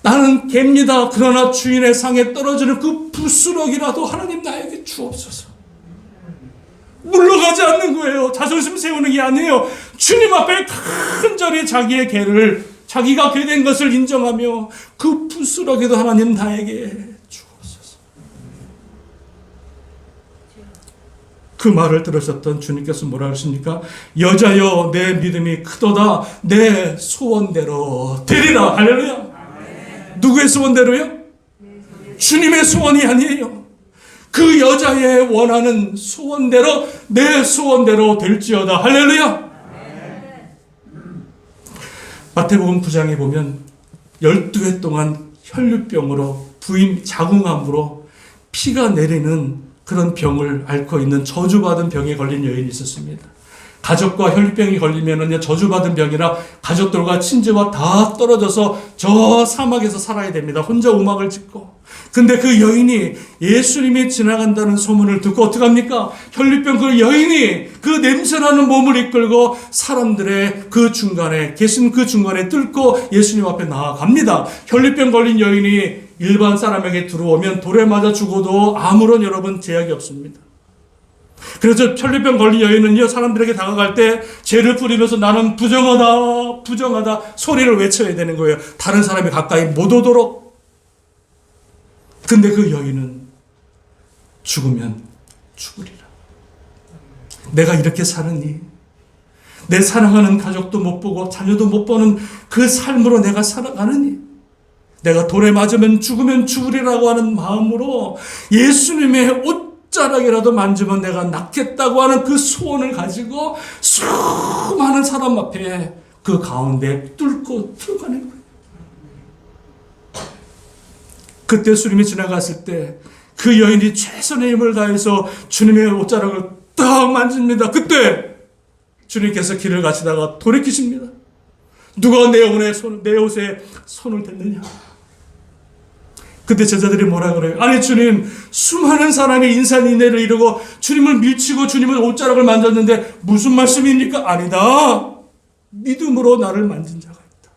나는 개입니다. 그러나 주인의 상에 떨어지는 그 부스러기라도 하나님 나에게 주옵소서. 물러가지 않는 거예요. 자존심 세우는 게 아니에요. 주님 앞에 간절히 자기의 개를, 자기가 개된 것을 인정하며 그 부스러기도 하나님 나에게 주옵소서. 그 말을 들으셨던 주님께서 뭐라 하십니까? 여자여 내 믿음이 크도다, 내 소원대로 되리라. 할렐루야. 누구의 소원대로요? 주님의 소원이 아니에요. 그 여자의 원하는 소원대로 내 소원대로 될지어다. 할렐루야. 마태복음 9장에 보면 12해 동안 혈류병으로 부인 자궁암으로 피가 내리는 그런 병을 앓고 있는 저주받은 병에 걸린 여인이 있었습니다. 가족과 혈류병이 걸리면은요, 저주받은 병이라 가족들과 친지와 다 떨어져서 저 사막에서 살아야 됩니다. 혼자 우막을 짓고. 근데 그 여인이 예수님이 지나간다는 소문을 듣고 어떡합니까? 혈류병 그 여인이 그 냄새나는 몸을 이끌고 사람들의 그 중간에 계신 그 중간에 뚫고 예수님 앞에 나아갑니다. 혈류병 걸린 여인이 일반 사람에게 들어오면 돌에 맞아 죽어도 아무런 여러분 제약이 없습니다. 그래서 혈류병 걸린 여인은요, 사람들에게 다가갈 때 죄를 뿌리면서 나는 부정하다, 부정하다 소리를 외쳐야 되는 거예요. 다른 사람이 가까이 못 오도록. 근데 그 여인은 죽으면 죽으리라. 내가 이렇게 사느니, 내 사랑하는 가족도 못 보고 자녀도 못 보는 그 삶으로 내가 살아가느니, 내가 돌에 맞으면 죽으면 죽으리라고 하는 마음으로 예수님의 옷자락이라도 만지면 내가 낫겠다고 하는 그 소원을 가지고 수많은 사람 앞에 그 가운데 뚫고 들어가는 거예요. 그때 주님이 지나갔을 때 그 여인이 최선의 힘을 다해서 주님의 옷자락을 딱 만집니다. 그때 주님께서 길을 가시다가 돌이키십니다. 누가 내 옷에 손을 댔느냐? 그때 제자들이 뭐라 그래요? 아니 주님, 수많은 사람이 인산인해를 이루고 주님을 밀치고 주님의 옷자락을 만졌는데 무슨 말씀입니까? 아니다. 믿음으로 나를 만진 자가 있다.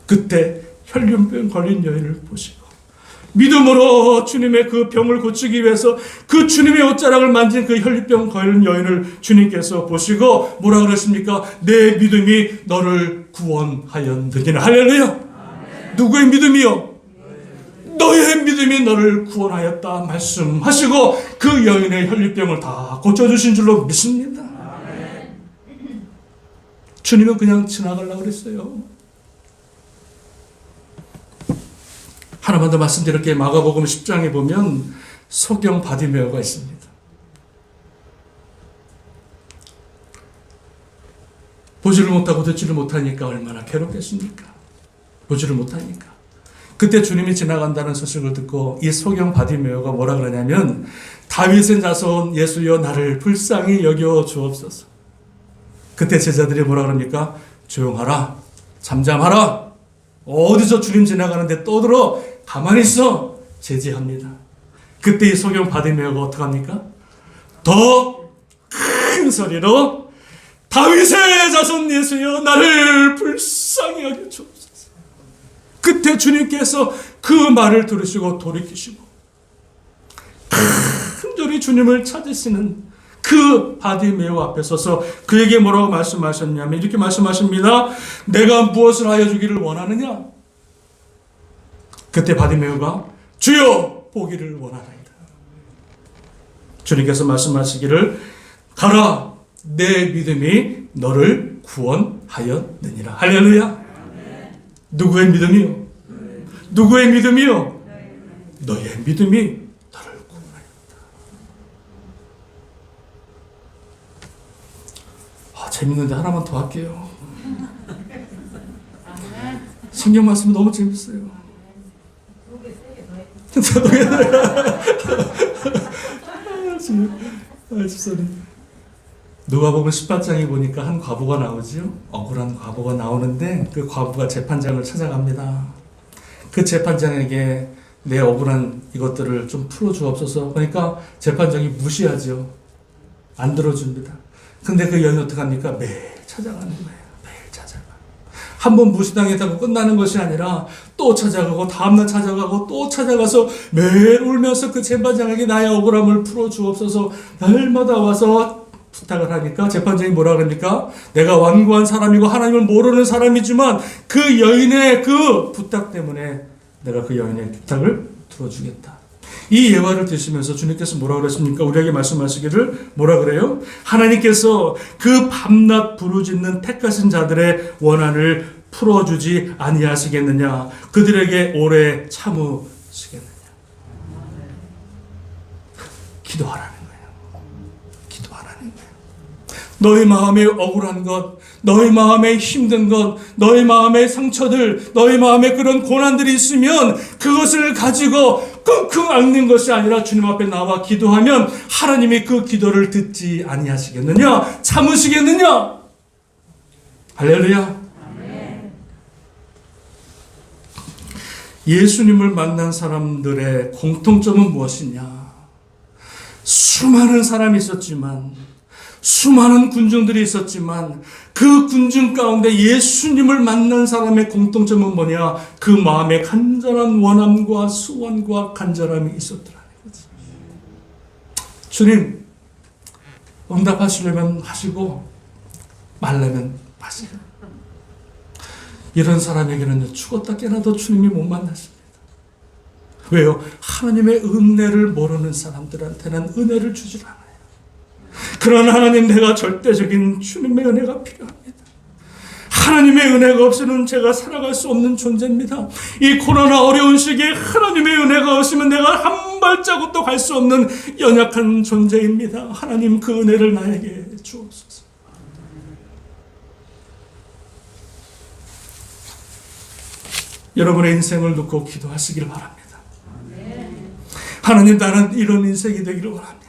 그때 혈류병 걸린 여인을 보시고 믿음으로 주님의 그 병을 고치기 위해서 그 주님의 옷자락을 만진 그 혈류병 걸린 여인을 주님께서 보시고 뭐라 그러십니까? 내 믿음이 너를 구원하였느니라. 할렐루야. 누구의 믿음이요? 너의 믿음이 너를 구원하였다 말씀하시고 그 여인의 혈류병을 다 고쳐주신 줄로 믿습니다. 주님은 그냥 지나가려고 그랬어요. 하나만 더 말씀드릴게요. 마가복음 10장에 보면 소경 바디메오가 있습니다. 보지를 못하고 듣지를 못하니까 얼마나 괴롭겠습니까? 보지를 못하니까. 그때 주님이 지나간다는 소식을 듣고 이 소경 바디메오가 뭐라 그러냐면 다윗의 자손 예수여 나를 불쌍히 여겨 주옵소서. 그때 제자들이 뭐라 그럽니까? 조용하라, 잠잠하라, 어디서 주님 지나가는데 떠들어, 가만히 있어, 제지합니다. 그때 이 소경 바디메오가 어떡합니까? 더 큰 소리로 다윗의 자손 예수여 나를 불쌍히 불쌍히 하게 주옵소서. 그때 주님께서 그 말을 들으시고 돌이키시고 간절히 주님을 찾으시는 그 바디메오 앞에 서서 그에게 뭐라고 말씀하셨냐면 이렇게 말씀하십니다. 내가 무엇을 하여 주기를 원하느냐? 그때 바디메오가 주여 보기를 원하나이다. 주님께서 말씀하시기를 가라 내 믿음이 너를 구원하였느니라. 할렐루야. 누구의 믿음이요? 누구의 믿음이요? 너의 믿음이 너를 구원하였다. 재밌는데 하나만 더 할게요. 성경 말씀이 너무 재밌어요. 누가복음 18장에 보니까 한 과부가 나오지요. 억울한 과부가 나오는데 그 과부가 재판장을 찾아갑니다. 그 재판장에게 내 억울한 이것들을 좀 풀어주옵소서. 그러니까 재판장이 무시하죠. 안 들어줍니다. 근데 그 여인이 어떡합니까? 매일 찾아가는 거예요. 매일 찾아가. 한 번 무시당했다고 끝나는 것이 아니라 또 찾아가고 다음날 찾아가고 또 찾아가서 매일 울면서 그 재판장에게 나의 억울함을 풀어주옵소서 날마다 와서 부탁을 하니까 재판장이 뭐라 그럽니까? 내가 완고한 사람이고 하나님을 모르는 사람이지만 그 여인의 그 부탁 때문에 내가 그 여인의 부탁을 들어주겠다. 이 예화를 드시면서 주님께서 뭐라 그랬습니까? 우리에게 말씀하시기를 뭐라 그래요? 하나님께서 그 밤낮 부르짖는 택하신 자들의 원한을 풀어주지 아니하시겠느냐? 그들에게 오래 참으시겠느냐? 기도하라는 거예요. 기도하라는 거예요. 너희 마음에 억울한 것, 너희 마음에 힘든 것, 너희 마음의 상처들, 너희 마음에 그런 고난들이 있으면 그것을 가지고 끙끙 앓는 것이 아니라 주님 앞에 나와 기도하면 하나님이 그 기도를 듣지 아니하시겠느냐? 참으시겠느냐? 할렐루야. 예수님을 만난 사람들의 공통점은 무엇이냐? 수많은 사람이 있었지만, 수많은 군중들이 있었지만 그 군중 가운데 예수님을 만난 사람의 공통점은 뭐냐? 그 마음에 간절한 원함과 소원과 간절함이 있었더라는 거지. 주님, 응답하시려면 하시고 말려면 마시라. 이런 사람에게는 죽었다 깨나도 주님이 못 만나십니다. 왜요? 하나님의 은혜를 모르는 사람들한테는 은혜를 주질 않아요. 그러나 하나님, 내가 절대적인 주님의 은혜가 필요합니다. 하나님의 은혜가 없이는 제가 살아갈 수 없는 존재입니다. 이 코로나 어려운 시기에 하나님의 은혜가 없으면 내가 한 발자국도 갈 수 없는 연약한 존재입니다. 하나님, 그 은혜를 나에게 주옵소서. 여러분의 인생을 놓고 기도하시길 바랍니다. 하나님, 나는 이런 인생이 되기를 원합니다.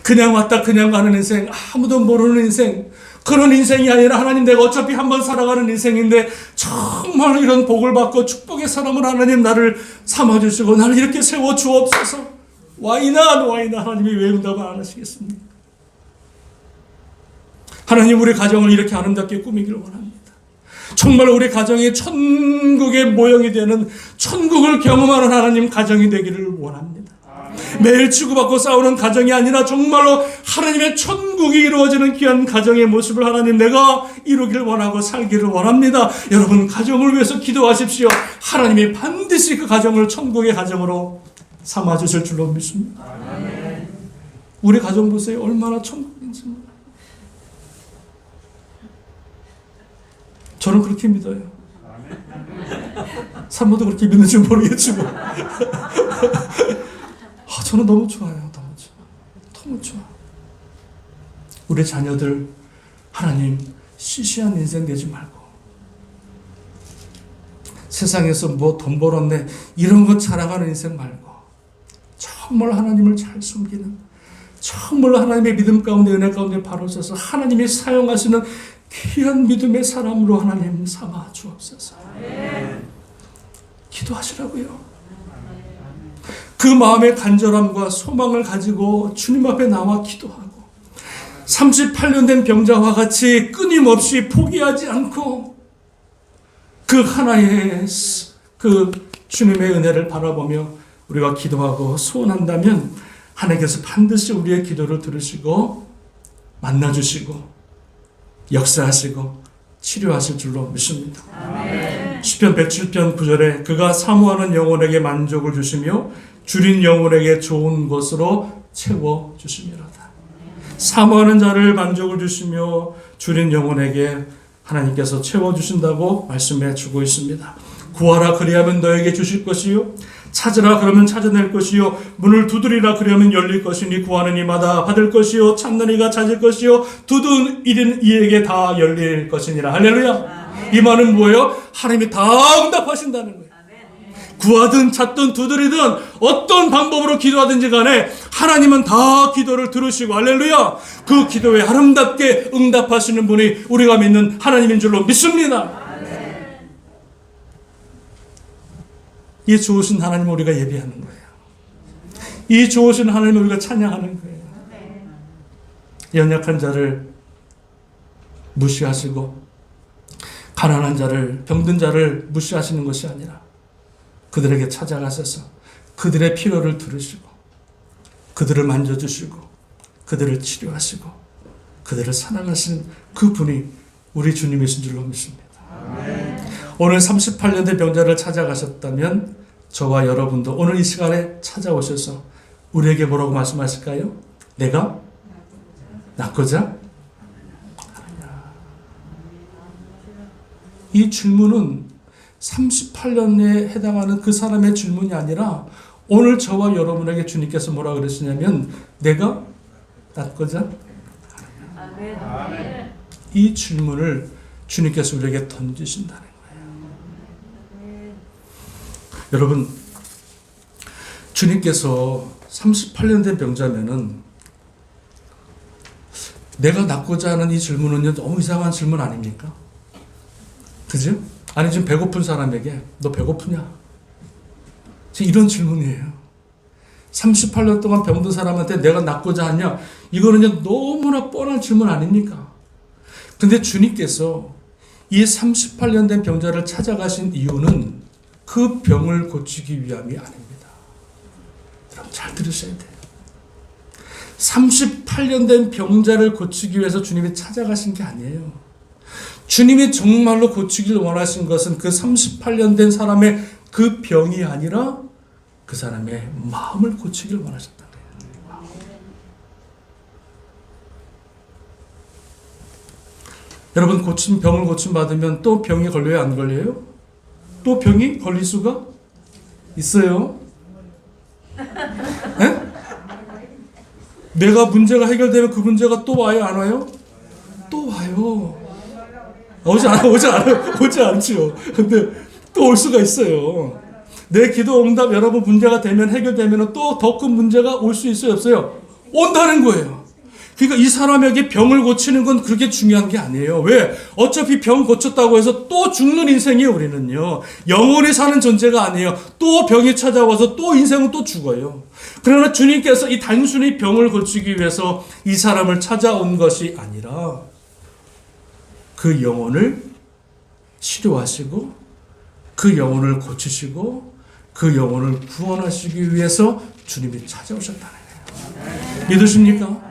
그냥 왔다 그냥 가는 인생, 아무도 모르는 인생, 그런 인생이 아니라 하나님, 내가 어차피 한번 살아가는 인생인데 정말 이런 복을 받고 축복의 사람을 하나님 나를 삼아주시고 나를 이렇게 세워주옵소서. 와이나 하나님이 왜 응답을 안 하시겠습니까? 하나님, 우리 가정을 이렇게 아름답게 꾸미기를 원합니다. 정말 우리 가정이 천국의 모형이 되는, 천국을 경험하는 하나님 가정이 되기를 원합니다. 매일 치고받고 싸우는 가정이 아니라 정말로 하나님의 천국이 이루어지는 귀한 가정의 모습을 하나님, 내가 이루기를 원하고 살기를 원합니다. 여러분, 가정을 위해서 기도하십시오. 하나님이 반드시 그 가정을 천국의 가정으로 삼아주실 줄로 믿습니다. 우리 가정 보세요. 얼마나 천국인지. 저는 그렇게 믿어요. 사모도 그렇게 믿는지 모르겠지만 저는 너무 좋아요. 너무 좋아. 우리 자녀들, 하나님, 시시한 인생 내지 말고 세상에서 뭐 돈 벌었네 이런 것 자랑하는 인생 말고 정말 하나님을 잘 숨기는, 정말 하나님의 믿음 가운데 은혜 가운데 바로 서서 하나님이 사용하시는 귀한 믿음의 사람으로 하나님 삼아 주옵소서. 기도하시라고요. 그 마음의 간절함과 소망을 가지고 주님 앞에 나와 기도하고 38년 된 병자와 같이 끊임없이 포기하지 않고 그 하나의 그 주님의 은혜를 바라보며 우리가 기도하고 소원한다면 하나님께서 반드시 우리의 기도를 들으시고 만나주시고 역사하시고 치료하실 줄로 믿습니다. 시편 107편 9절에 그가 사모하는 영혼에게 만족을 주시며 줄인 영혼에게 좋은 것으로 채워주시미로다. 사모하는 자를 만족을 주시며 줄인 영혼에게 하나님께서 채워주신다고 말씀해 주고 있습니다. 구하라 그리하면 너에게 주실 것이요 찾으라 그러면 찾아낼 것이요 문을 두드리라 그러면 열릴 것이니 구하는 이마다 받을 것이요 찾는 이가 찾을 것이요 두드리는 이에게 다 열릴 것이니라. 할렐루야. 이 말은 뭐예요? 하나님이 다 응답하신다는 거예요. 구하든 찾든 두드리든 어떤 방법으로 기도하든지 간에 하나님은 다 기도를 들으시고 할렐루야. 그 기도에 아름답게 응답하시는 분이 우리가 믿는 하나님인 줄로 믿습니다. 이 좋으신 하나님을 우리가 예배하는 거예요. 이 좋으신 하나님을 우리가 찬양하는 거예요. 연약한 자를 무시하시고 가난한 자를 병든 자를 무시하시는 것이 아니라 그들에게 찾아가셔서 그들의 필요를 들으시고 그들을 만져주시고 그들을 치료하시고 그들을 사랑하시는 그 분이 우리 주님이신 줄로 믿습니다. 오늘 38년 된 병자를 찾아가셨다면 저와 여러분도 오늘 이 시간에 찾아오셔서 우리에게 뭐라고 말씀하실까요? 내가 낫고자? 이 질문은 38년에 해당하는 그 사람의 질문이 아니라 오늘 저와 여러분에게 주님께서 뭐라 그러시냐면 내가 낫고자? 이 질문을 주님께서 우리에게 던지신다는 거예요. 여러분, 주님께서 38년 된 병자면은 내가 낫고자 하는 이 질문은 너무 이상한 질문 아닙니까? 그죠? 아니 지금 배고픈 사람에게 너 배고프냐? 지금 이런 질문이에요. 38년 동안 병든 사람한테 내가 낫고자 하냐? 이거는 너무나 뻔한 질문 아닙니까? 근데 주님께서 이 38년 된 병자를 찾아가신 이유는 그 병을 고치기 위함이 아닙니다. 여러분 잘 들으셔야 돼요. 38년 된 병자를 고치기 위해서 주님이 찾아가신 게 아니에요. 주님이 정말로 고치기를 원하신 것은 그 38년 된 사람의 그 병이 아니라 그 사람의 마음을 고치기를 원하셨다는 거예요. 여러분 병을 고침받으면 또 병이 걸려요? 안 걸려요? 또 병이 걸릴 수가 있어요. 네? 내가 문제가 해결되면 그 문제가 또 와요? 안 와요? 또 와요. 오지 않죠. 근데 또 올 수가 있어요. 내 기도 응답 여러분 문제가 되면 해결되면 또 더 큰 문제가 올 수 있어요? 없어요? 온다는 거예요. 그러니까 이 사람에게 병을 고치는 건 그렇게 중요한 게 아니에요. 왜? 어차피 병 고쳤다고 해서 또 죽는 인생이에요, 우리는요. 영원히 사는 존재가 아니에요. 또 병이 찾아와서 또 인생은 또 죽어요. 그러나 주님께서 이 단순히 병을 고치기 위해서 이 사람을 찾아온 것이 아니라 그 영혼을 치료하시고 그 영혼을 고치시고 그 영혼을 구원하시기 위해서 주님이 찾아오셨다는 거예요. 믿으십니까?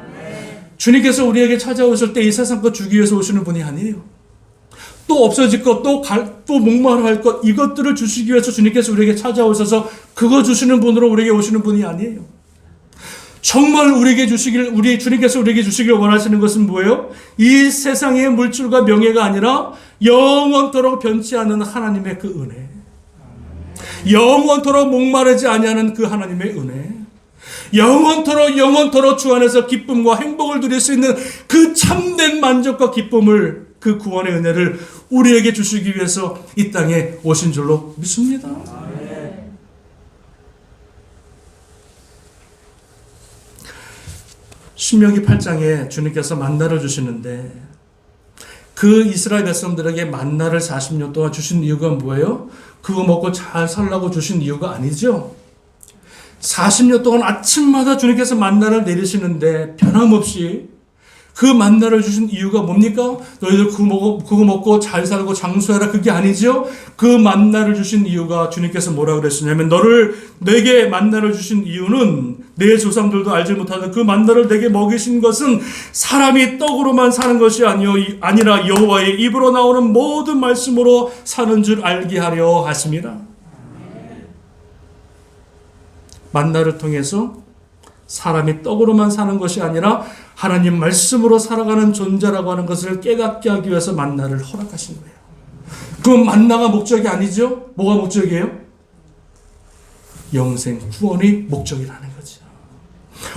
주님께서 우리에게 찾아오실 때 이 세상 것 주기 위해서 오시는 분이 아니에요. 또 없어질 것, 또 목마르할 것, 이것들을 주시기 위해서 주님께서 우리에게 찾아오셔서 그거 주시는 분으로 우리에게 오시는 분이 아니에요. 정말 우리 주님께서 우리에게 주시길 원하시는 것은 뭐예요? 이 세상의 물질과 명예가 아니라 영원토록 변치 않는 하나님의 그 은혜. 영원토록 목마르지 아니하는 그 하나님의 은혜. 영원토록 주 안에서 기쁨과 행복을 누릴 수 있는 그 참된 만족과 기쁨을, 그 구원의 은혜를 우리에게 주시기 위해서 이 땅에 오신 줄로 믿습니다. 신명기 8장에 주님께서 만나를 주시는데 그 이스라엘 백성들에게 만나를 40년 동안 주신 이유가 뭐예요? 그거 먹고 잘 살라고 주신 이유가 아니죠. 40년 동안 아침마다 주님께서 만나를 내리시는데 변함없이 그 만나를 주신 이유가 뭡니까? 너희들 그거 먹고 잘 살고 장수해라, 그게 아니죠. 그 만나를 주신 이유가 주님께서 뭐라 그랬으냐면, 내게 만나를 주신 이유는 내 조상들도 알지 못하던 그 만나를 내게 먹이신 것은 사람이 떡으로만 사는 것이 아니라 여호와의 입으로 나오는 모든 말씀으로 사는 줄 알게 하려 하심이라. 만나를 통해서 사람이 떡으로만 사는 것이 아니라 하나님 말씀으로 살아가는 존재라고 하는 것을 깨닫게 하기 위해서 만나를 허락하신 거예요. 그 만나가 목적이 아니죠? 뭐가 목적이에요? 영생 구원이 목적이라는 거죠.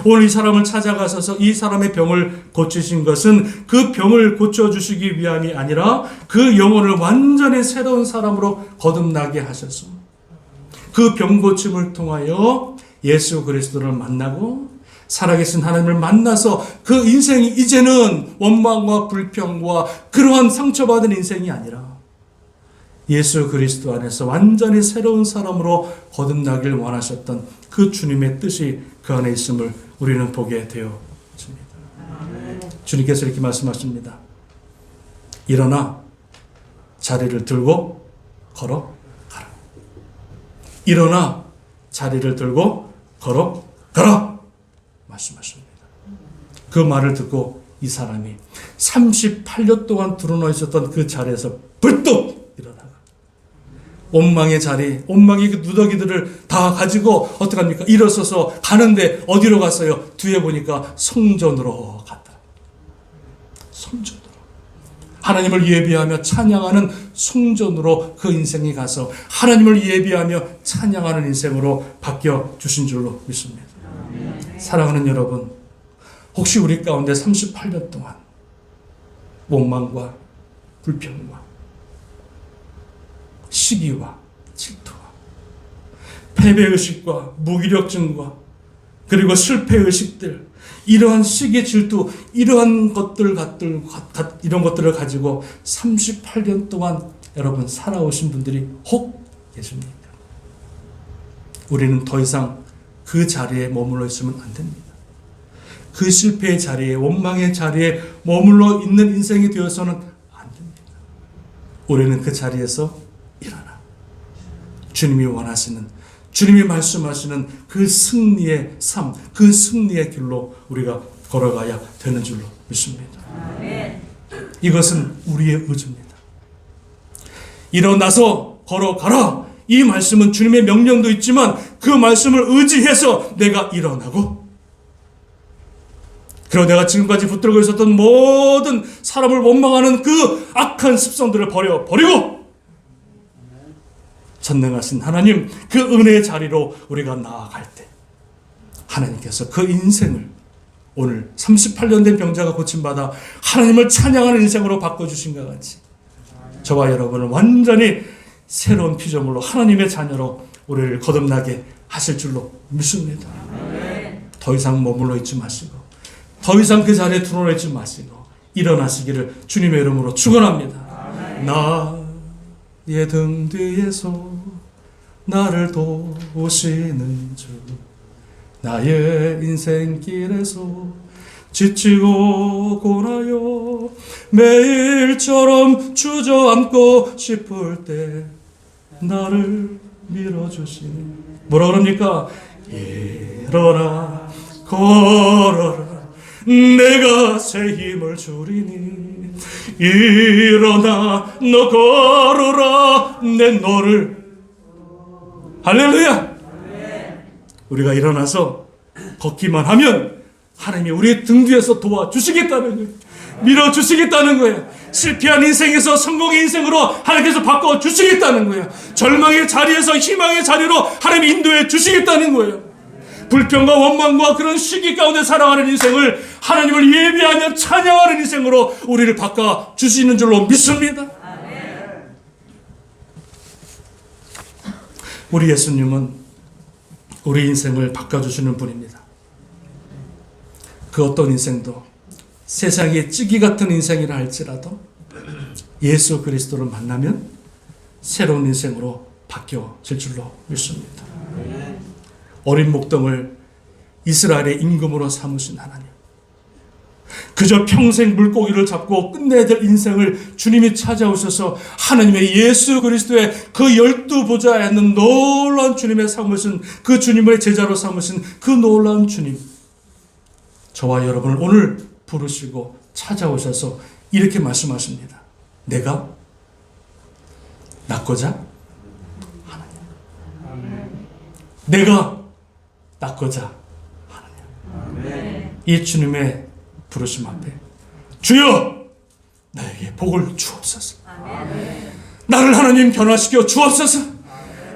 오늘 이 사람을 찾아가셔서 이 사람의 병을 고치신 것은 그 병을 고쳐주시기 위함이 아니라 그 영혼을 완전히 새로운 사람으로 거듭나게 하셔서 그 병 고침을 통하여 예수 그리스도를 만나고 살아계신 하나님을 만나서 그 인생이 이제는 원망과 불평과 그러한 상처받은 인생이 아니라 예수 그리스도 안에서 완전히 새로운 사람으로 거듭나길 원하셨던 그 주님의 뜻이 그 안에 있음을 우리는 보게 되어집니다. 주님께서 이렇게 말씀하십니다. 일어나 자리를 들고 걸어가라. 일어나 자리를 들고 걸어가라 말씀하십니다. 그 말을 듣고 이 사람이 38년 동안 드러나 있었던 그 자리에서 벌떡 일어나가 원망의 자리, 원망의 그 누더기들을 다 가지고 어떡합니까? 일어서서 가는데 어디로 갔어요? 뒤에 보니까 성전으로 갔다. 성전으로. 하나님을 예비하며 찬양하는 성전으로 그 인생이 가서 하나님을 예비하며 찬양하는 인생으로 바뀌어 주신 줄로 믿습니다. 사랑하는 여러분, 혹시 우리 가운데 38년 동안 원망과 불평과 시기와 질투와 패배의식과 무기력증과 그리고 실패의식들, 이러한 시기 질투, 이러한 이런 것들을 가지고 38년 동안 여러분 살아오신 분들이 혹 계십니까? 우리는 더 이상 그 자리에 머물러 있으면 안 됩니다. 그 실패의 자리에, 원망의 자리에 머물러 있는 인생이 되어서는 안 됩니다. 우리는 그 자리에서 일어나 주님이 원하시는, 주님이 말씀하시는 그 승리의 삶, 그 승리의 길로 우리가 걸어가야 되는 줄로 믿습니다. 이것은 우리의 의지입니다. 일어나서 걸어가라. 이 말씀은 주님의 명령도 있지만 그 말씀을 의지해서 내가 일어나고, 그리고 내가 지금까지 붙들고 있었던 모든 사람을 원망하는 그 악한 습성들을 버리고 전능하신 하나님, 그 은혜의 자리로 우리가 나아갈 때 하나님께서 그 인생을 오늘 38년 된 병자가 고침받아 하나님을 찬양하는 인생으로 바꿔주신 것 같이 저와 여러분을 완전히 새로운 피조물로 하나님의 자녀로 우리를 거듭나게 하실 줄로 믿습니다. 더 이상 머물러 있지 마시고, 더 이상 그 자리에 드러나 있지 마시고 일어나시기를 주님의 이름으로 축원합니다. 나의 등 뒤에서 나를 도우시는 주, 나의 인생길에서 지치고 고나요 매일처럼 주저앉고 싶을 때 나를 밀어주시니, 뭐라 그럽니까? 일어나 걸어라, 내가 새 힘을 주리니. 일어나 너 걸어라, 내 너를. 할렐루야. 우리가 일어나서 걷기만 하면 하나님이 우리의 등 뒤에서 도와주시겠다는 거예요. 밀어주시겠다는 거예요. 실패한 인생에서 성공의 인생으로 하나님께서 바꿔주시겠다는 거예요. 절망의 자리에서 희망의 자리로 하나님이 인도해 주시겠다는 거예요. 불평과 원망과 그런 시기 가운데 살아가는 인생을 하나님을 예비하며 찬양하는 인생으로 우리를 바꿔주시는 줄로 믿습니다. 우리 예수님은 우리 인생을 바꿔주시는 분입니다. 그 어떤 인생도 세상의 찌기 같은 인생이라 할지라도 예수 그리스도를 만나면 새로운 인생으로 바뀌어질 줄로 믿습니다. 어린 목동을 이스라엘의 임금으로 삼으신 하나님, 그저 평생 물고기를 잡고 끝내야 될 인생을 주님이 찾아오셔서 하나님의 예수 그리스도의 그 12보좌에 있는 놀라운 주님의 삼으신 그 주님의 제자로 삼으신 그 놀라운 주님, 저와 여러분을 오늘 부르시고 찾아오셔서 이렇게 말씀하십니다. 내가 낳고자 하느냐. 내가 낳고자 하느냐. 이 주님의 부르심 앞에 주여 나에게 복을 주옵소서. 나를 하나님 변화시켜 주옵소서.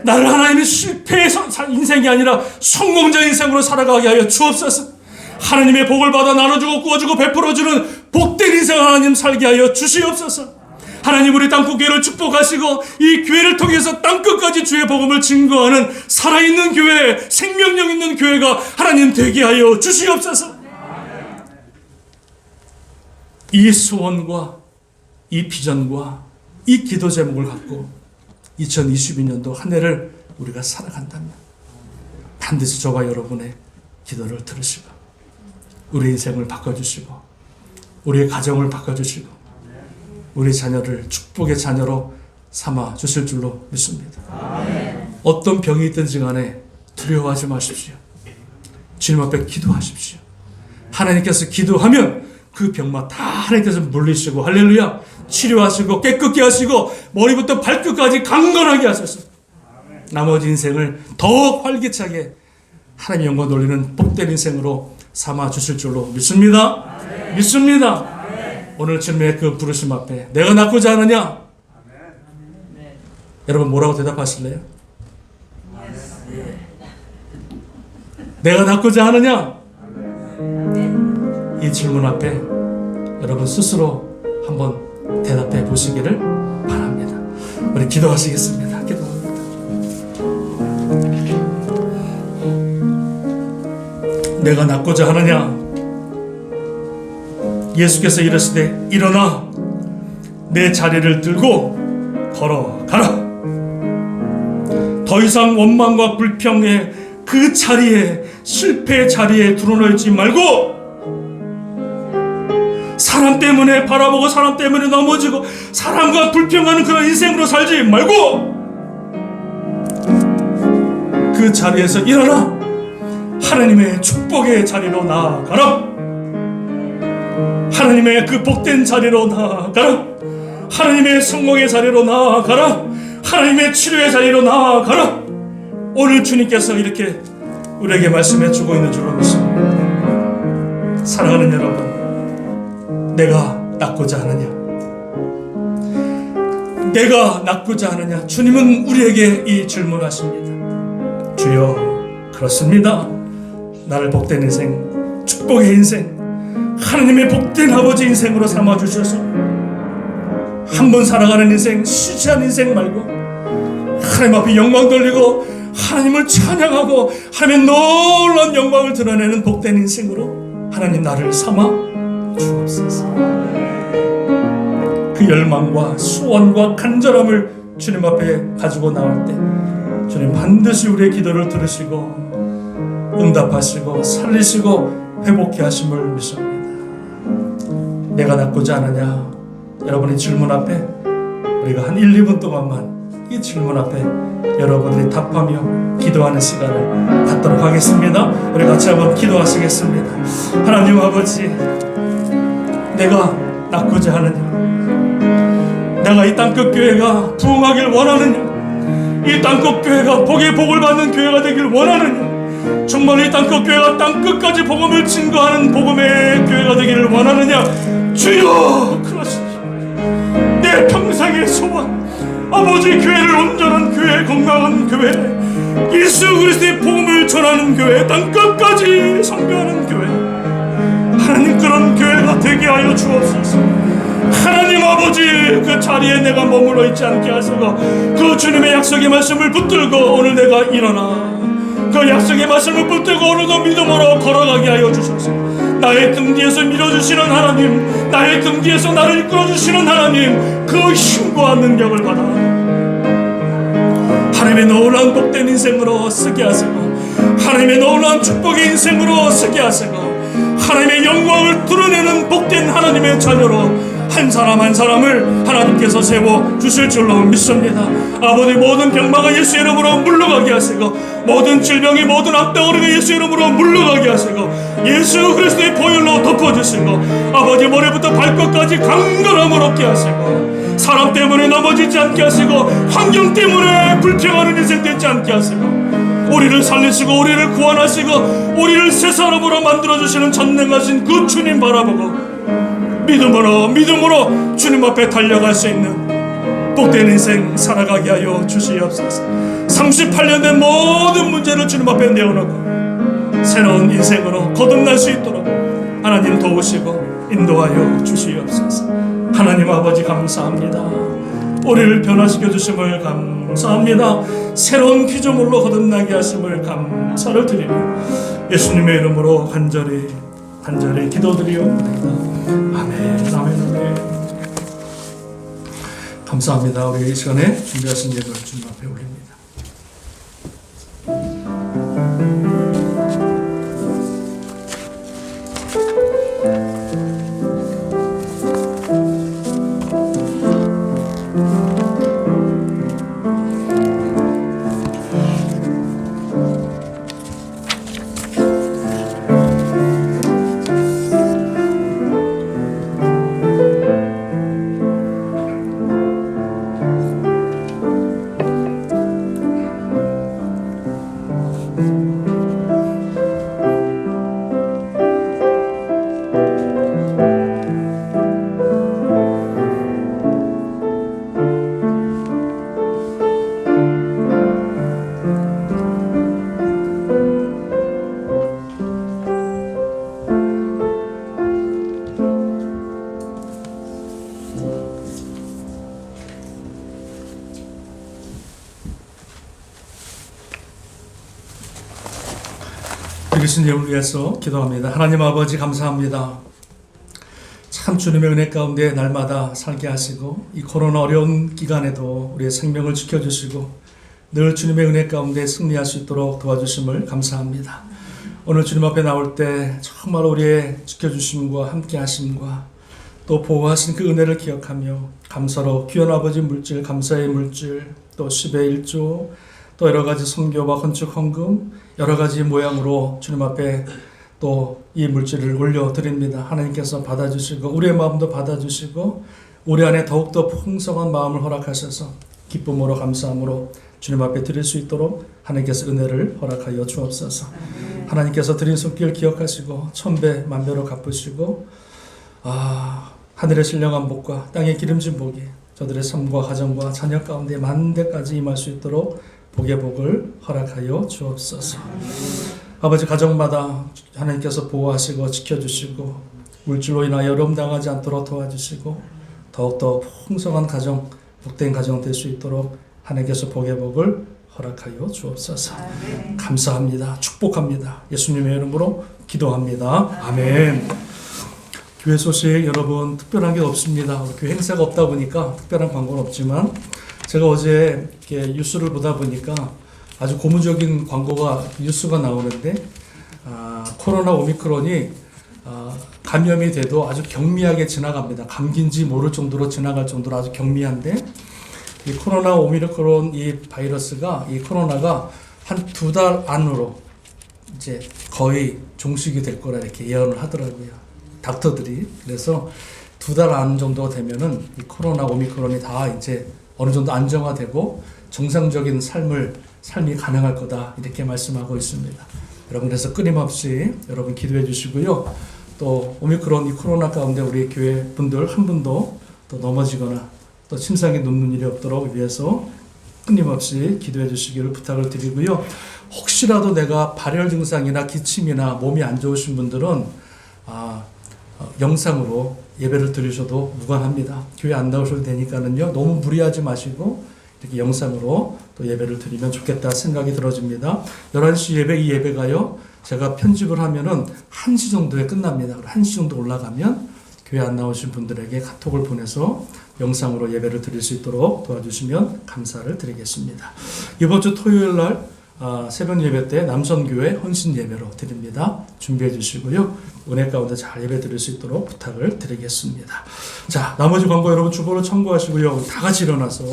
나를 하나님의 실패의 인생이 아니라 성공자 인생으로 살아가게 하여 주옵소서. 하나님의 복을 받아 나눠주고 구워주고 베풀어주는 복된 인생 하나님 살게 하여 주시옵소서. 하나님 우리 땅끝교회를 축복하시고 이 교회를 통해서 땅끝까지 주의 복음을 증거하는 살아있는 교회, 생명력 있는 교회가 하나님 되게 하여 주시옵소서. 이 소원과 이 비전과 이 기도 제목을 갖고 2022년도 한 해를 우리가 살아간다면 반드시 저와 여러분의 기도를 들으시고 우리 인생을 바꿔주시고 우리의 가정을 바꿔주시고 우리 자녀를 축복의 자녀로 삼아 주실 줄로 믿습니다. 어떤 병이 있든지 간에 두려워하지 마십시오. 주님 앞에 기도하십시오. 하나님께서 기도하면 그 병만 다 하나님께서 물리시고 할렐루야 치료하시고 깨끗게 하시고 머리부터 발끝까지 강건하게 하셔서 나머지 인생을 더욱 활기차게 하나님 영광 돌리는 복된 인생으로 삼아 주실 줄로 믿습니다. 믿습니다. 오늘 주님의 그 부르심 앞에 내가 낳고자 하느냐? 여러분 뭐라고 대답하실래요? 내가 낳고자 하느냐? 이 질문 앞에 여러분 스스로 한번 대답해 보시기를 바랍니다. 우리 기도하시겠습니다. 기도합니다. 내가 낳고자 하느냐? 예수께서 이르시되 일어나 내 자리를 들고 걸어가라. 더 이상 원망과 불평의 그 자리에 실패의 자리에 드러나 있지 말고 사람 때문에 바라보고 사람 때문에 넘어지고 사람과 불평하는 그런 인생으로 살지 말고 그 자리에서 일어나 하나님의 축복의 자리로 나아가라. 하나님의 그 복된 자리로 나아가라. 하나님의 성공의 자리로 나아가라. 하나님의 치료의 자리로 나아가라. 오늘 주님께서 이렇게 우리에게 말씀해 주고 있는 줄로 믿습니다. 사랑하는 여러분, 내가 낳고자 하느냐? 내가 낳고자 하느냐? 주님은 우리에게 이 질문하십니다. 주여, 그렇습니다. 나를 복된 인생, 축복의 인생, 하나님의 복된 아버지 인생으로 삼아주셔서 한 번 살아가는 인생, 시시한 인생 말고 하나님 앞에 영광 돌리고 하나님을 찬양하고 하나님의 놀라운 영광을 드러내는 복된 인생으로 하나님 나를 삼아 주옵소서. 그 열망과 소원과 간절함을 주님 앞에 가지고 나올 때 주님 반드시 우리의 기도를 들으시고 응답하시고 살리시고 회복케 하심을 믿습니다. 내가 낳고자 하느냐? 여러분의 질문 앞에 우리가 한 1, 2분 동안만 이 질문 앞에 여러분들이 답하며 기도하는 시간을 갖도록 하겠습니다. 우리 같이 한번 기도하시겠습니다. 하나님 아버지, 내가 낳고자 하느냐? 내가 이 땅끝교회가 부흥하길 원하느냐? 이 땅끝교회가 복의 복을 받는 교회가 되길 원하느냐? 정말 이 땅끝교회가 땅끝까지 복음을 증거하는 복음의 교회가 되기를 원하느냐? 주여, 그러시오. 내 평생의 소원, 아버지 교회를 온전한 교회, 건강한 교회, 예수 그리스도의 복음을 전하는 교회, 땅끝까지 선교하는 교회, 하나님 그런 교회가 되게 하여 주옵소서. 하나님 아버지, 그 자리에 내가 머물러 있지 않게 하시고 그 주님의 약속의 말씀을 붙들고 오늘 내가 일어나 그 약속의 말씀을 붙들고 오늘도 믿음으로 걸어가게 하여 주소서. 나의 등 뒤에서 밀어주시는 하나님, 나의 등 뒤에서 나를 이끌어주시는 하나님, 그 힘과 능력을 받아 하나님의 놀라운 복된 인생으로 쓰게 하시고 하나님의 놀라운 축복의 인생으로 쓰게 하시고 하나님의 영광을 드러내는 복된 하나님의 자녀로 한 사람 한 사람을 하나님께서 세워 주실 줄로 믿습니다. 아버지, 모든 병마가 예수 이름으로 물러가게 하시고, 모든 질병이, 모든 악덩어리가 예수 이름으로 물러가게 하시고, 예수 그리스도의 보혈로 덮어주시고, 아버지, 머리부터 발끝까지 강건함을 얻게 하시고, 사람 때문에 넘어지지 않게 하시고, 환경 때문에 불평하는 인생 되지 않게 하시고, 우리를 살리시고 우리를 구원하시고 우리를 새 사람으로 만들어주시는 전능하신 그 주님 바라보고 믿음으로 주님 앞에 달려갈 수 있는 복된 인생 살아가게 하여 주시옵소서. 38년 된 모든 문제를 주님 앞에 내어놓고 새로운 인생으로 거듭날 수 있도록 하나님 도우시고 인도하여 주시옵소서. 하나님 아버지, 감사합니다. 우리를 변화시켜 주심을 감사합니다. 새로운 피조물로 거듭나게 하심을 감사를 드리며 예수님의 이름으로 간절히 기도드리옵나이다. 아멘, 아멘, 아멘. 감사합니다. 우리 이 시간에 준비하신 예배를 주님 앞에 올립니다. 예수님을 위해서 기도합니다. 하나님 아버지, 감사합니다. 참 주님의 은혜 가운데 날마다 살게 하시고 이 코로나 어려운 기간에도 우리의 생명을 지켜주시고 늘 주님의 은혜 가운데 승리할 수 있도록 도와주심을 감사합니다. 오늘 주님 앞에 나올 때 정말 우리의 지켜주심과 함께 하심과 또 보호하신 그 은혜를 기억하며 감사로 귀한 아버지 물질, 감사의 물질, 또 10의 1조, 또 여러 가지 선교와 건축 헌금, 여러 가지 모양으로 주님 앞에 또 이 물질을 올려드립니다. 하나님께서 받아주시고 우리의 마음도 받아주시고 우리 안에 더욱더 풍성한 마음을 허락하셔서 기쁨으로 감사함으로 주님 앞에 드릴 수 있도록 하나님께서 은혜를 허락하여 주옵소서. 하나님께서 드린 손길 기억하시고 천배 만배로 갚으시고 하늘의 신령한 복과 땅의 기름진 복이 저들의 삶과 가정과 자녀 가운데 만대까지 임할 수 있도록 복의 복을 허락하여 주옵소서. 아버지, 가정마다 하나님께서 보호하시고 지켜주시고 물질로 인하여 어려움 당하지 않도록 도와주시고 더욱더 풍성한 가정, 복된 가정 될 수 있도록 하나님께서 복의 복을 허락하여 주옵소서. 감사합니다. 축복합니다. 예수님의 이름으로 기도합니다. 아멘. 교회 소식 여러분 특별한 게 없습니다. 교회 행사가 없다 보니까 특별한 광고는 없지만 제가 어제 이렇게 뉴스를 보다 보니까 아주 고무적인 광고가 뉴스가 나오는데 코로나 오미크론이 감염이 돼도 아주 경미하게 지나갑니다. 감기인지 모를 정도로 지나갈 정도로 아주 경미한데 이 코로나 오미크론 이 바이러스가 이 코로나가 한 2달 안으로 이제 거의 종식이 될 거라 이렇게 예언을 하더라고요. 닥터들이. 그래서 2달 안 정도 되면은 이 코로나 오미크론이 다 이제 어느 정도 안정화되고 정상적인 삶이 가능할 거다 이렇게 말씀하고 있습니다. 여러분 그래서 끊임없이 여러분 기도해 주시고요. 또 오미크론 이 코로나 가운데 우리 교회 분들 한 분도 또 넘어지거나 또 침상에 눕는 일이 없도록 위해서 끊임없이 기도해 주시기를 부탁을 드리고요. 혹시라도 내가 발열 증상이나 기침이나 몸이 안 좋으신 분들은 영상으로 예배를 드리셔도 무관합니다. 교회 안 나오셔도 되니까는요. 너무 무리하지 마시고 이렇게 영상으로 또 예배를 드리면 좋겠다 생각이 들어집니다. 11시 예배, 이 예배가요. 제가 편집을 하면은 1시 정도에 끝납니다. 1시 정도 올라가면 교회 안 나오신 분들에게 카톡을 보내서 영상으로 예배를 드릴 수 있도록 도와주시면 감사를 드리겠습니다. 이번 주 토요일 날 새벽 예배 때 남선교회 헌신 예배로 드립니다. 준비해 주시고요. 은혜 가운데 잘 예배 드릴 수 있도록 부탁을 드리겠습니다. 자, 나머지 광고 여러분 주보로 참고하시고요. 다 같이 일어나서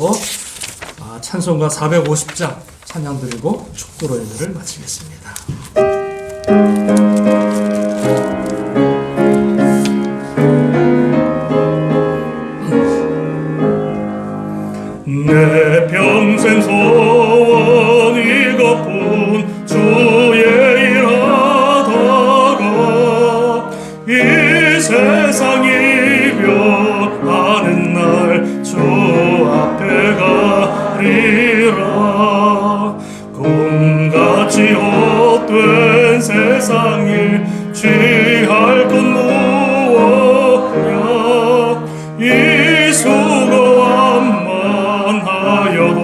찬송가 450장 찬양 드리고 축도로 예배를 마치겠습니다. 내 평생 소원 이것뿐 주의 일하다가 이 세상이 변하는 날 주 앞에 가리라. 꿈같이 헛된 세상에 취할 건 무엇냐. 이 수고함만 하여도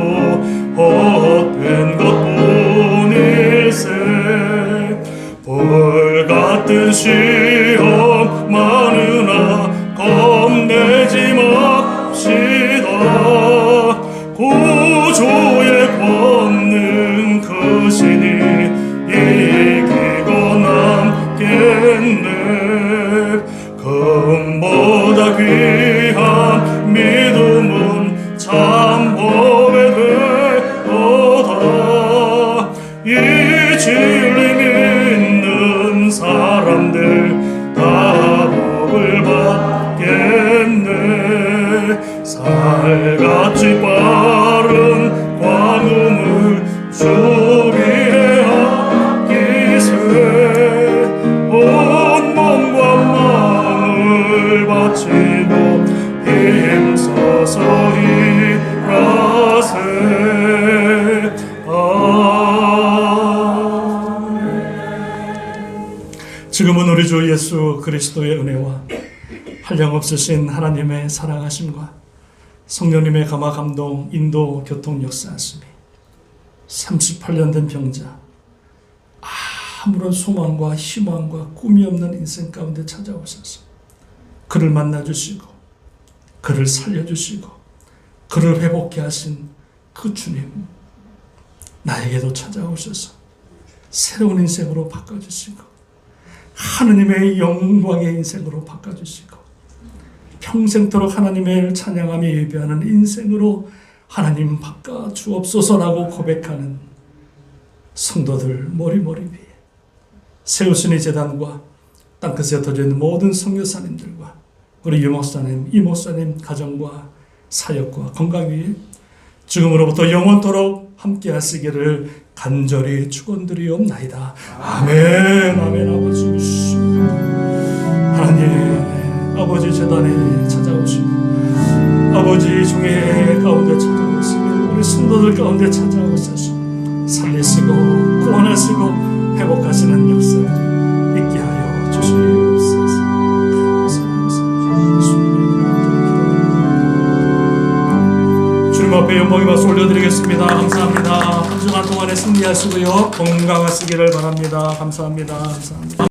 헛된 것뿐일세. 불같은 시험 많으나 겁내지 맙시다. 구주의 권능 크시니 이기고 남겠네. 금보다 귀한 믿음은 참 법에 되도다. 이 진리 믿는 사람들 다 복을 받겠네. 살같이 빠른 광음을 주기에 아끼세. 온 몸과 마음을 바치고 힘써서 일하세. 지금은 우리 주 예수 그리스도의 은혜와 한량없으신 하나님의 사랑하심과 성령님의 감화 감동 인도 교통 역사하심이 38년 된 병자, 아무런 소망과 희망과 꿈이 없는 인생 가운데 찾아오셔서 그를 만나주시고 그를 살려주시고 그를 회복케 하신 그 주님, 나에게도 찾아오셔서 새로운 인생으로 바꿔주시고 하느님의 영광의 인생으로 바꿔주시고 평생토록 하나님을 찬양하며 예배하는 인생으로 하나님 바꿔주옵소서라고 고백하는 성도들 머리머리 위에 세우스니 재단과 땅끝에 흩어져 있는 모든 선교사님들과 우리 유목사님, 이목사님 가정과 사역과 건강 위에 지금으로부터 영원토록 함께 하시기를 간절히 축원드리옵나이다. 아멘. 아멘. 아버지 하나님, 아버지 재단에 찾아오시고 아버지 중에 가운데 찾아오시고 우리 성도들 가운데 찾아오셔서 살리시고 구원하시고 회복하시는 역사를 있게 하여 주시옵소서. 주님 앞에 영광의 박수 올려드리겠습니다. 감사합니다. 한 주간 동안에 승리하시고요 건강하시기를 바랍니다. 감사합니다. 감사합니다.